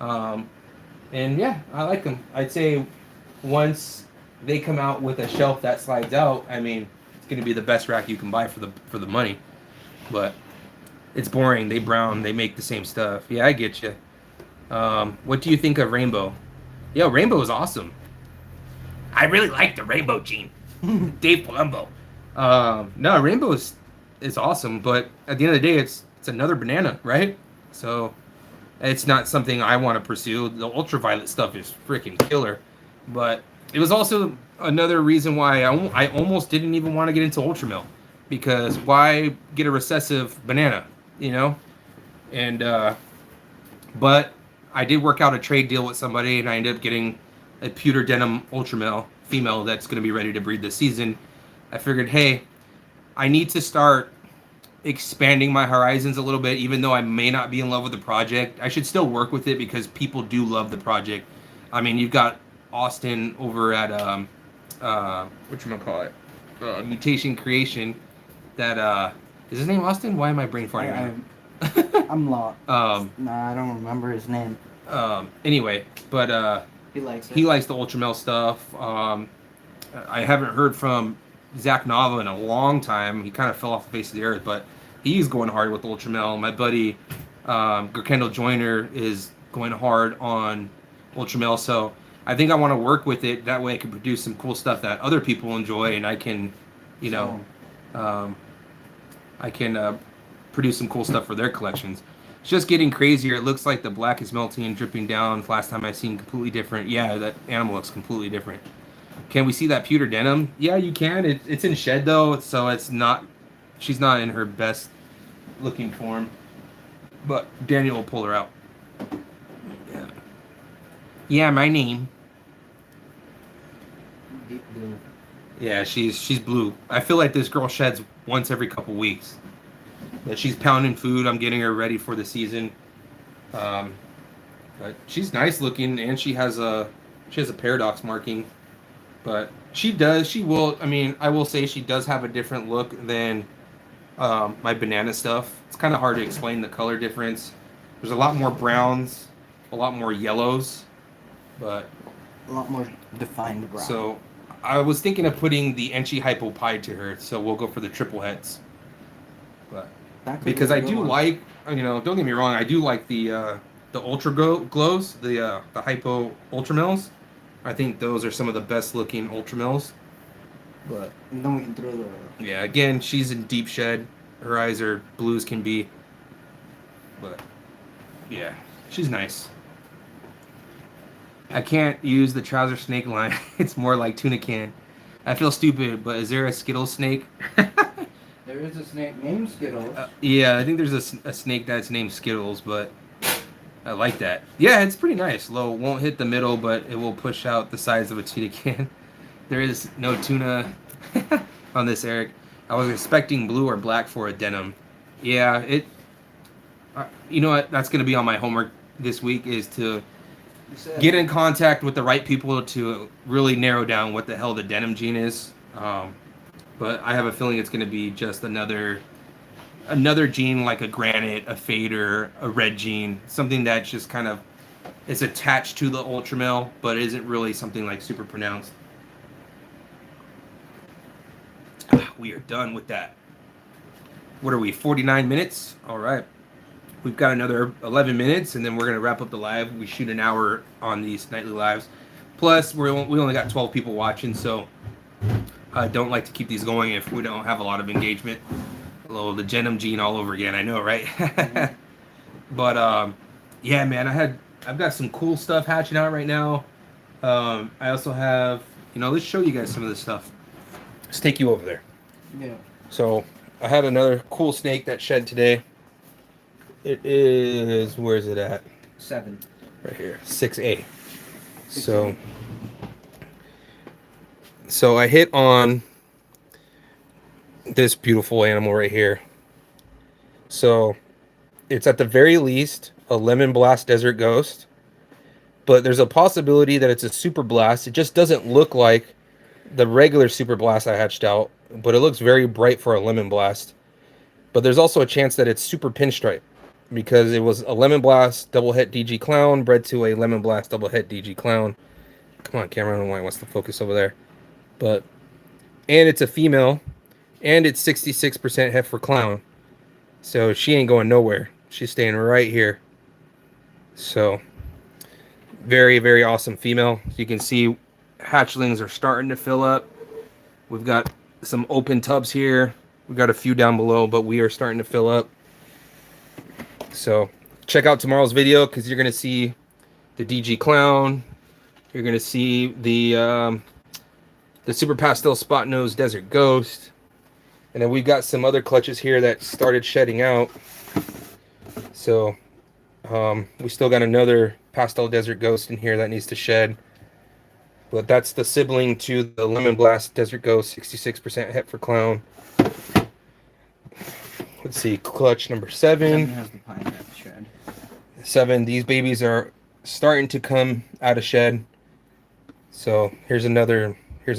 Um, and yeah, I like them. I'd say once they come out with a shelf that slides out, I mean, it's going to be the best rack you can buy for the money. But it's boring. They brown. They make the same stuff. Yeah, I get you. What do you think of Rainbow? Yo, Rainbow is awesome. I really like the Rainbow Gene. Dave Palumbo. No, Rainbow is awesome, but at the end of the day, it's another banana, right? So it's not something I want to pursue. The ultraviolet stuff is freaking killer, but it was also another reason why I almost didn't even want to get into ultramil, because why get a recessive banana, you know? And but I did work out a trade deal with somebody, and I ended up getting a pewter denim ultramil female that's going to be ready to breed this season. I figured, hey, I need to start expanding my horizons a little bit, even though I may not be in love with the project. I should still work with it because people do love the project. I mean, you've got Austin over at whatchamacallit, Mutation Creation. That is his name Austin? Why am I brain farting? I'm lost. Nah, I don't remember his name. Anyway, but He likes it. he likes the ultramel stuff. I haven't heard from Zach Nava in a long time. He kind of fell off the face of the earth, but he's going hard with ultramel. My buddy Gerkendall Joyner is going hard on ultramel. So I think I want to work with it. That way I can produce some cool stuff that other people enjoy, and I can, you know, I can produce some cool stuff for their collections. It's just getting crazier. It looks like the black is melting and dripping down. Last time I seen completely different. Yeah, that animal looks completely different. Can we see that pewter denim? Yeah, you can. It's in shed though, so it's not. She's not in her best looking form. But Daniel will pull her out. Yeah. Yeah, my name. Deep blue. Yeah, she's blue. I feel like this girl sheds once every couple weeks. But she's pounding food. I'm getting her ready for the season. But she's nice looking, and she has a paradox marking. But she will. I mean, I will say she does have a different look than my banana stuff. It's kind of hard to explain the color difference. There's a lot more browns, a lot more yellows, but A lot more defined brown. so I was thinking of putting the Enchi Hypo Pie to her, so we'll go for the triple heads. But because I do like, don't get me wrong, I do like the Ultra Glows, the Hypo Ultramils. I think those are some of the best looking Ultramils. But And then we can throw the. yeah, again, she's in deep shed. Her eyes are blue as can be. But yeah, she's nice. I can't use the trouser snake line. It's more like tuna can. I feel stupid, but is there a Skittles snake? There is a snake named Skittles. Yeah, I think there's a snake that's named Skittles, but I like that. Yeah, it's pretty nice. Low won't hit the middle, but it will push out the size of a tuna can. There is no tuna on this, Eric. I was expecting blue or black for a denim. Yeah, you know what? That's going to be on my homework this week, is to get in contact with the right people to really narrow down what the hell the denim gene is. But I have a feeling it's going to be just another gene, like a granite, a fader, a red gene, something that just kind of is attached to the ultramel, but isn't really something like super pronounced. We are done with that. What are we, 49 minutes? All right. We've got another 11 minutes, and then we're going to wrap up the live. We shoot an hour on these nightly lives. Plus, we only got 12 people watching, so I don't like to keep these going if we don't have a lot of engagement. Hello, the Genom gene all over again. I know, right? But yeah, man, I've got some cool stuff hatching out right now. I also have, let's show you guys some of this stuff. Let's take you over there. Yeah. So I had another cool snake that shed today. It is, where is it at? 7. Right here, 6A. So I hit on this beautiful animal right here. So it's at the very least a Lemon Blast Desert Ghost, but there's a possibility that it's a Super Blast. It just doesn't look like the regular Super Blast I hatched out, but it looks very bright for a Lemon Blast. But there's also a chance that it's Super Pinstripe because it was a Lemon Blast double het DG Clown bred to a Lemon Blast double het DG Clown. Come on, camera, I don't know why it wants to focus over there. But, and it's a female, and it's 66% het for Clown. So she ain't going nowhere. She's staying right here. So, very, very awesome female. You can see hatchlings are starting to fill up. We've got some open tubs here. We've got a few down below, but we are starting to fill up. So, check out tomorrow's video because you're going to see the DG Clown. You're going to see the Super Pastel Spot Nose Desert Ghost. And then we've got some other clutches here that started shedding out. So, we still got another Pastel Desert Ghost in here that needs to shed. But that's the sibling to the Lemon Blast Desert Ghost, 66% het for Clown. Let's see, clutch number 7. Has the pine at the shed. 7. These babies are starting to come out of shed. So here's an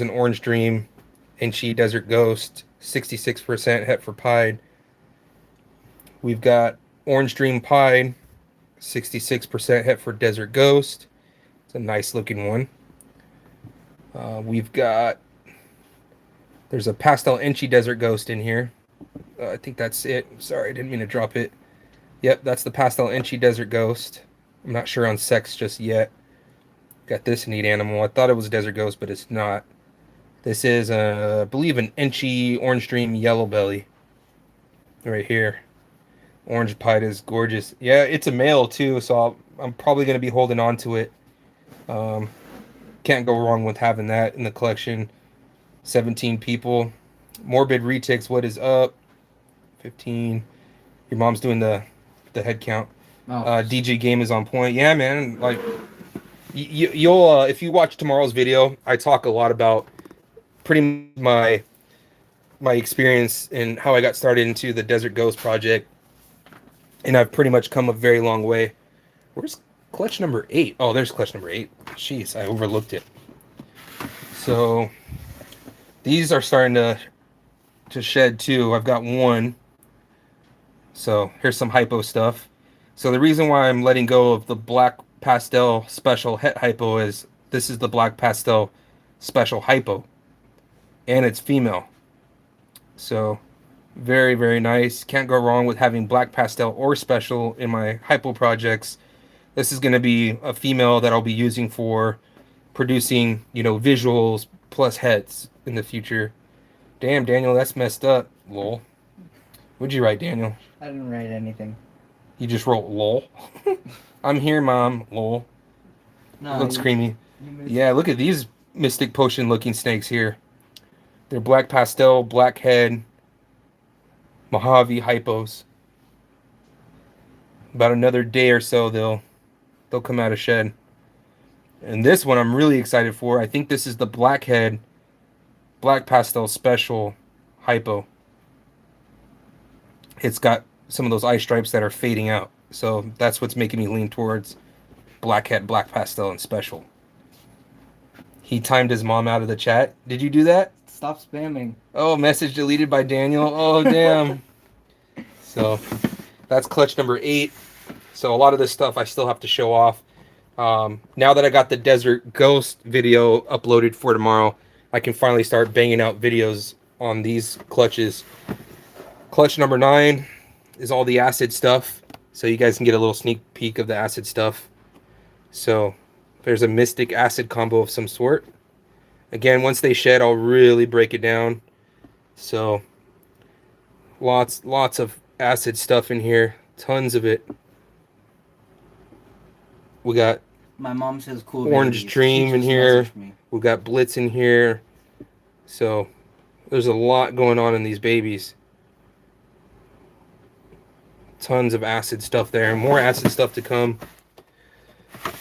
Orange Dream, Enchi Desert Ghost, 66% het for Pied. We've got Orange Dream Pied, 66% het for Desert Ghost. It's a nice looking one. There's a Pastel Enchi Desert Ghost in here. I think that's it. Sorry, I didn't mean to drop it. Yep, that's the Pastel Enchi Desert Ghost. I'm not sure on sex just yet. Got this neat animal. I thought it was a Desert Ghost, but it's not. This is, I believe, an Enchi Orange Dream Yellow Belly. Right here. Orange Pied is gorgeous. Yeah, it's a male too, so I'm probably going to be holding on to it. Can't go wrong with having that in the collection. 17 people. Morbid Retics, what is up? 15. Your mom's doing the head count. Oh. DG Game is on point. Yeah, man. Like you'll if you watch tomorrow's video, I talk a lot about pretty much my experience and how I got started into the Desert Ghost project, and I've pretty much come a very long way. Where's clutch number 8? Oh, there's clutch number 8. Jeez, I overlooked it. So these are starting to shed too. I've got one. So here's some hypo stuff. So the reason why I'm letting go of the Black Pastel Special Het Hypo is this is the Black Pastel Special Hypo. And it's female. So very, very nice. Can't go wrong with having Black Pastel or Special in my hypo projects. This is going to be a female that I'll be using for producing, visuals plus heads in the future. Damn, Daniel, that's messed up. Lol. What'd you write, Daniel? I didn't write anything. You just wrote lol. I'm here, Mom. Lol. No, Looks creamy. Yeah, look at these Mystic Potion looking snakes here. They're Black Pastel, Black Head, Mojave Hypos. About another day or so, they'll come out of shed. And this one I'm really excited for. I think this is the Blackhead Black Pastel Special Hypo. It's got some of those eye stripes that are fading out. So that's what's making me lean towards Blackhead Black Pastel and Special. He timed his mom out of the chat. Did you do that? Stop spamming. Oh, message deleted by Daniel. Oh, damn. So that's clutch number 8. So a lot of this stuff I still have to show off. Now that I got the Desert Ghost video uploaded for tomorrow, I can finally start banging out videos on these clutches. Clutch number 9 is all the acid stuff. So you guys can get a little sneak peek of the acid stuff. So there's a Mystic Acid combo of some sort. Again, once they shed, I'll really break it down. So lots of acid stuff in here. Tons of it. We got My mom says cool. Orange babies. Dream She in just here. messaged me. We got Blitz in here. So there's a lot going on in these babies. Tons of acid stuff there. More acid stuff to come.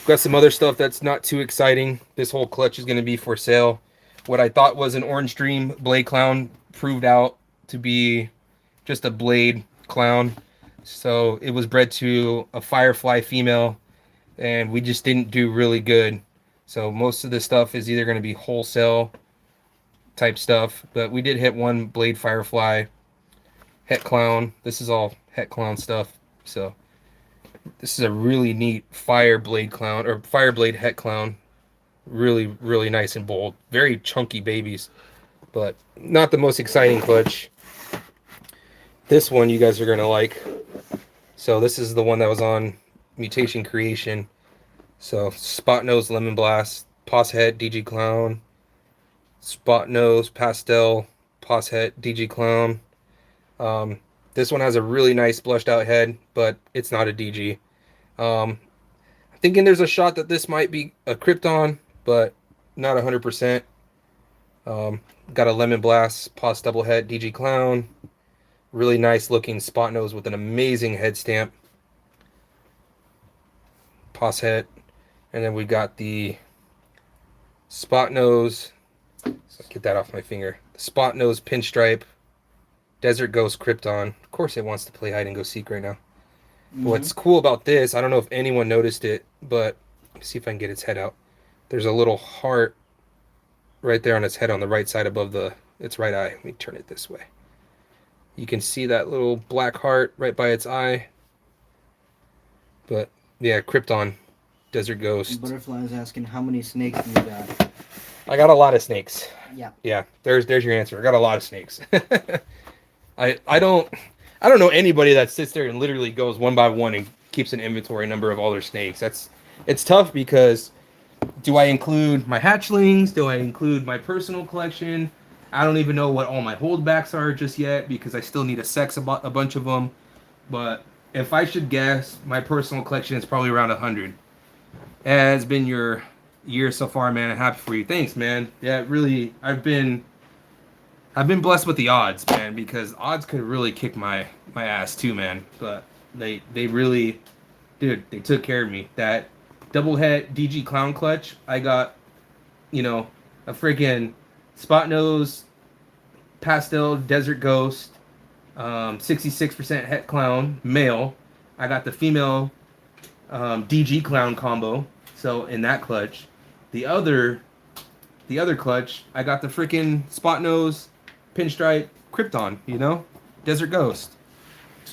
Got some other stuff that's not too exciting. This whole clutch is going to be for sale. What I thought was an Orange Dream Blade Clown proved out to be just a blade clown. So it was bred to a Firefly female, and we just didn't do really good. So most of this stuff is either going to be wholesale type stuff. But we did hit one blade firefly, het clown. This is all het clown stuff. So this is a really neat fire blade clown or fire blade het clown. Really, really nice and bold. Very chunky babies, but not the most exciting clutch. This one you guys are gonna like. So this is the one that was on Mutation Creation. So Spot Nose Lemon Blast, Pos Het DG Clown, Spot Nose Pastel, Pos Het DG Clown. This one has a really nice blushed out head, but it's not a DG. I'm thinking there's a shot that this might be a Krypton, but not 100%. Got a Lemon Blast, Pos Double Het DG Clown. Really nice looking Spot Nose with an amazing head stamp. Pos Het. And then we got the Spot Nose. Get that off my finger. Spot Nose Pinstripe. Desert Ghost Krypton. Of course it wants to play hide and go seek right now. Mm-hmm. What's cool about this, I don't know if anyone noticed it, but let's see if I can get its head out. There's a little heart right there on its head on the right side above its right eye. Let me turn it this way. You can see that little black heart right by its eye. But yeah, Krypton, Desert Ghost. Butterfly is asking how many snakes do you got? I got a lot of snakes. Yeah. Yeah, there's your answer. I got a lot of snakes. I don't know anybody that sits there and literally goes one by one and keeps an inventory number of all their snakes. It's tough because do I include my hatchlings? Do I include my personal collection? I don't even know what all my holdbacks are just yet because I still need to sex a bunch of them. But if I should guess, my personal collection is probably around 100. It has been your year so far, man. I'm happy for you. Thanks, man. Yeah, really, I've been blessed with the odds, man, because odds could really kick my ass too, man. But they really, dude, they took care of me. That double het DG Clown clutch, I got, a freaking Spot Nose Pastel Desert Ghost, 66% het clown male. I got the female DG Clown combo. So in that clutch, the other clutch, I got the freaking Spot Nose Pinstripe Krypton, Desert Ghost.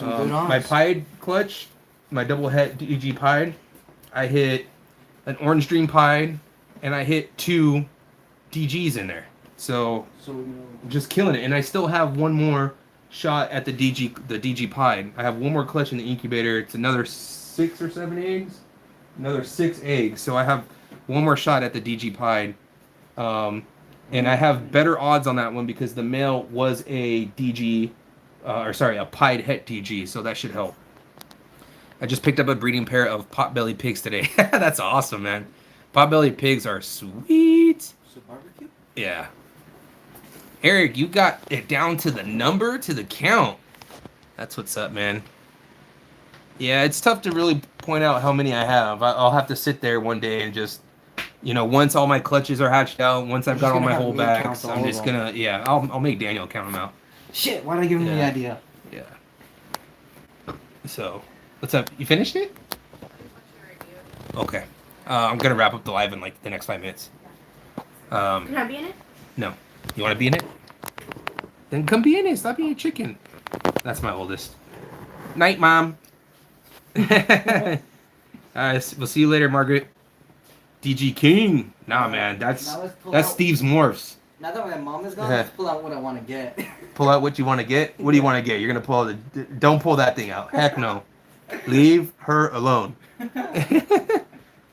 My Pied clutch, my double het DG Pied, I hit an Orange Dream Pied, and I hit 2 DGs in there. So just killing it. And I still have one more shot at the DG Pied. I have one more clutch in the incubator. It's another 6 or 7 eggs. Another 6 eggs. So I have one more shot at the DG Pied. And I have better odds on that one because the male was a DG, a Pied Het DG, so that should help. I just picked up a breeding pair of potbelly pigs today. That's awesome, man. Potbelly pigs are sweet. So barbecue? Yeah. Eric, you got it down to the number, to the count. That's what's up, man. Yeah, it's tough to really point out how many I have. I'll have to sit there one day and just, once all my clutches are hatched out, once I've got all my holdbacks, I'm just gonna, I'll make Daniel count them out. Shit, why did I give him the idea? Yeah. So, what's up? You finished it? Okay. I'm gonna wrap up the live in like the next 5 minutes. Can I be in it? No. You want to be in it? Then come be in it. Stop being a chicken. That's my oldest. Night, Mom. Alright, we'll see you later, Margaret. DG King. Nah, man, that's Steve's morphs. Now that my mom is gone, let's pull out what I want to get. Pull out what you want to get? What do you want to get? You're gonna pull don't pull that thing out. Heck no. Leave her alone.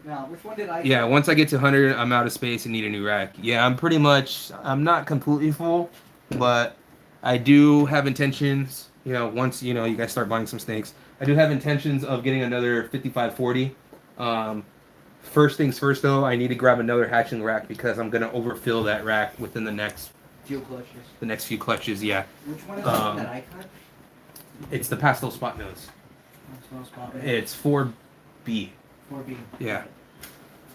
Now, which one did I get? Yeah, once I get to 100, I'm out of space and need a new rack. Yeah, I'm not completely full, but I do have intentions, once, you guys start buying some snakes, I do have intentions of getting another 5540. First things first, though, I need to grab another hatching rack because I'm going to overfill that rack within the next few clutches. The next few clutches, yeah. Which one is the one that I cut? It's the Pastel Spot Nose. Pastel Spot Nose. It's 4B. 4B. Yeah.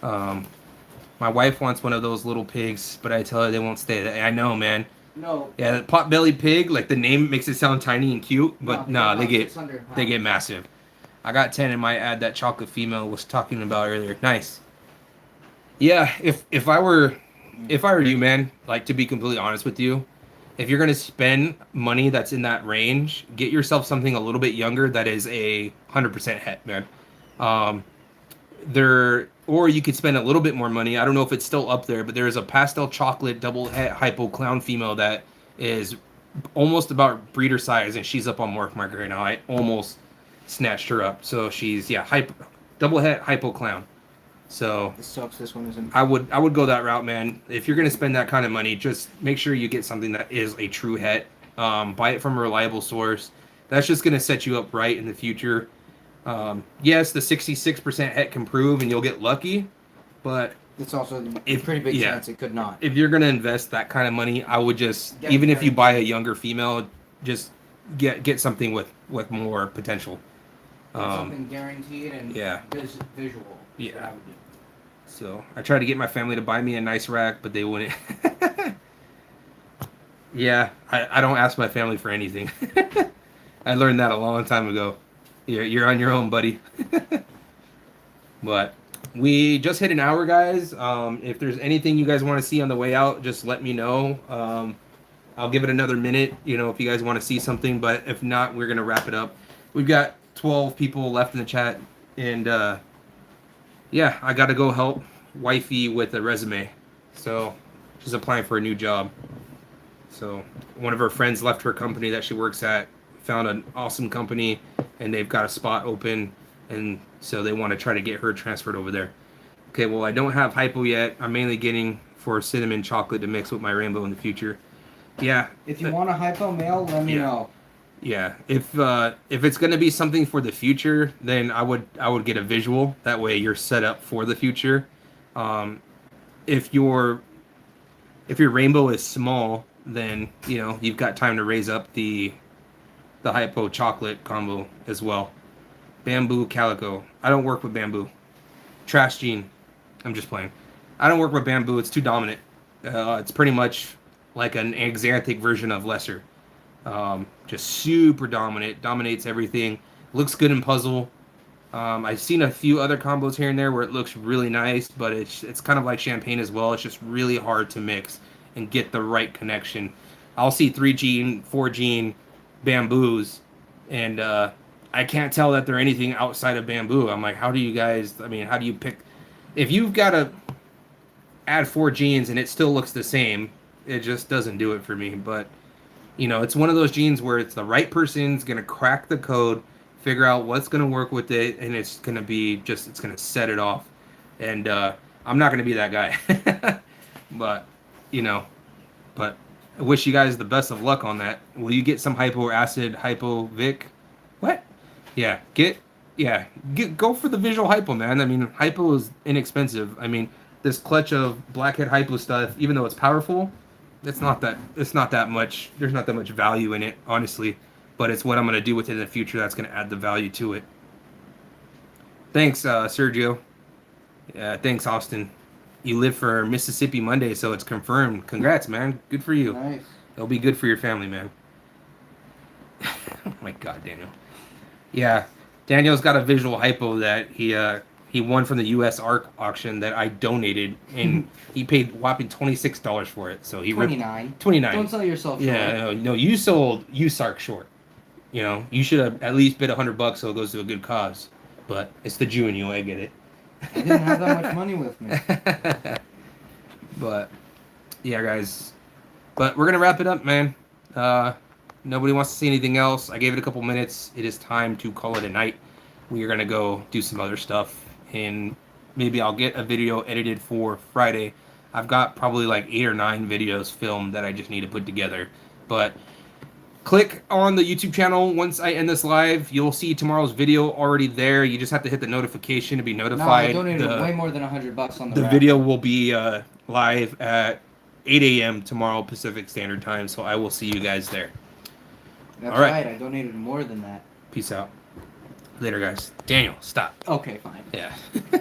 My wife wants one of those little pigs, but I tell her they won't stay. I know, man. No. Yeah, the pot-bellied pig, like the name makes it sound tiny and cute, but they get massive. I got 10 and might add that chocolate female was talking about earlier. Nice. Yeah, if I were if I were you, man, like to be completely honest with you, if you're gonna spend money that's in that range, get yourself something a little bit younger that is a 100% het, man. Um, or you could spend a little bit more money. I don't know if it's still up there, but there is a pastel chocolate double het hypo clown female that is almost about breeder size, and she's up on Morph Market right now. I almost snatched her up. So she's double het hypo clown. So This sucks. This one isn't. I would go that route, man. If you're gonna spend that kind of money, just make sure you get something that is a true het. Buy it from a reliable source. That's just gonna set you up right in the future. Yes, the 66% het can prove, and you'll get lucky, but It's also a pretty big chance it could not. if you're gonna invest that kind of money, I would just Get even it if you buy a younger female, just get something with more potential. Get something guaranteed and yeah. visual. Yeah. That I would do. So I tried to get my family to buy me a nice rack, but they wouldn't. Yeah, I don't ask my family for anything. I learned that a long time ago. You're on your own, buddy. But we just hit an hour, guys. If there's anything you guys want to see on the way out, just let me know. I'll give it another minute, if you guys want to see something. But if not, we're going to wrap it up. We've got 12 people left in the chat. And, yeah, I got to go help wifey with a resume. So she's applying for a new job. So one of her friends left her company that she works at, found an awesome company, and they've got a spot open, and so they want to try to get her transferred over there. Okay, well, I don't have hypo yet. I'm mainly getting for cinnamon chocolate to mix with my rainbow in the future. Yeah. If you want a hypo male, let me know. Yeah, if it's gonna be something for the future, then I would get a visual. That way you're set up for the future. If your rainbow is small, then you've got time to raise up the hypo chocolate combo as well. Bamboo calico. I don't work with bamboo. Trash gene. I'm just playing. I don't work with bamboo. It's too dominant. It's pretty much like an exanthic version of lesser. Just super dominant. Dominates everything. Looks good in puzzle. I've seen a few other combos here and there where it looks really nice, but it's kind of like champagne as well. It's just really hard to mix and get the right connection. I'll see 3 gene, 4 gene bamboos, and I can't tell that they're anything outside of bamboo. I'm like, how do you pick? If you've got to add 4 genes and it still looks the same, it just doesn't do it for me. But, it's one of those genes where it's the right person's going to crack the code, figure out what's going to work with it, and it's going to be it's going to set it off. And I'm not going to be that guy. But, but I wish you guys the best of luck on that. Will you get some hypo acid, hypo Vic? What? Yeah, go for the visual hypo, man. I mean, hypo is inexpensive. I mean, this clutch of blackhead hypo stuff, even though it's powerful, it's not that much. There's not that much value in it, honestly. But it's what I'm gonna do with it in the future that's gonna add the value to it. Thanks, Sergio. Yeah, thanks, Austin. You live for Mississippi Monday, so it's confirmed. Congrats, man. Good for you. Nice. It'll be good for your family, man. Oh my God, Daniel. Yeah, Daniel's got a visual hypo that he won from the U.S. ARC auction that I donated, and he paid whopping $26 for it. So he 29. 29. Don't sell yourself short. Yeah, no, you sold USARC short. You should have at least bid $100 so it goes to a good cause. But it's the Jew in you, I get it. I didn't have that much money with me. But yeah, guys. But we're gonna wrap it up, man. Nobody wants to see anything else. I gave it a couple minutes. It is time to call it a night. We are gonna go do some other stuff, and maybe I'll get a video edited for Friday. I've got probably like 8 or 9 videos filmed that I just need to put together. But click on the YouTube channel. Once I end this live, you'll see tomorrow's video already there. You just have to hit the notification to be notified. No, I donated way more than $100 on the The rack. video will be live at 8 a.m. tomorrow Pacific Standard Time, so I will see you guys there. That's All right. I donated more than that. Peace out. Later, guys. Daniel, stop. Okay, fine. Yeah.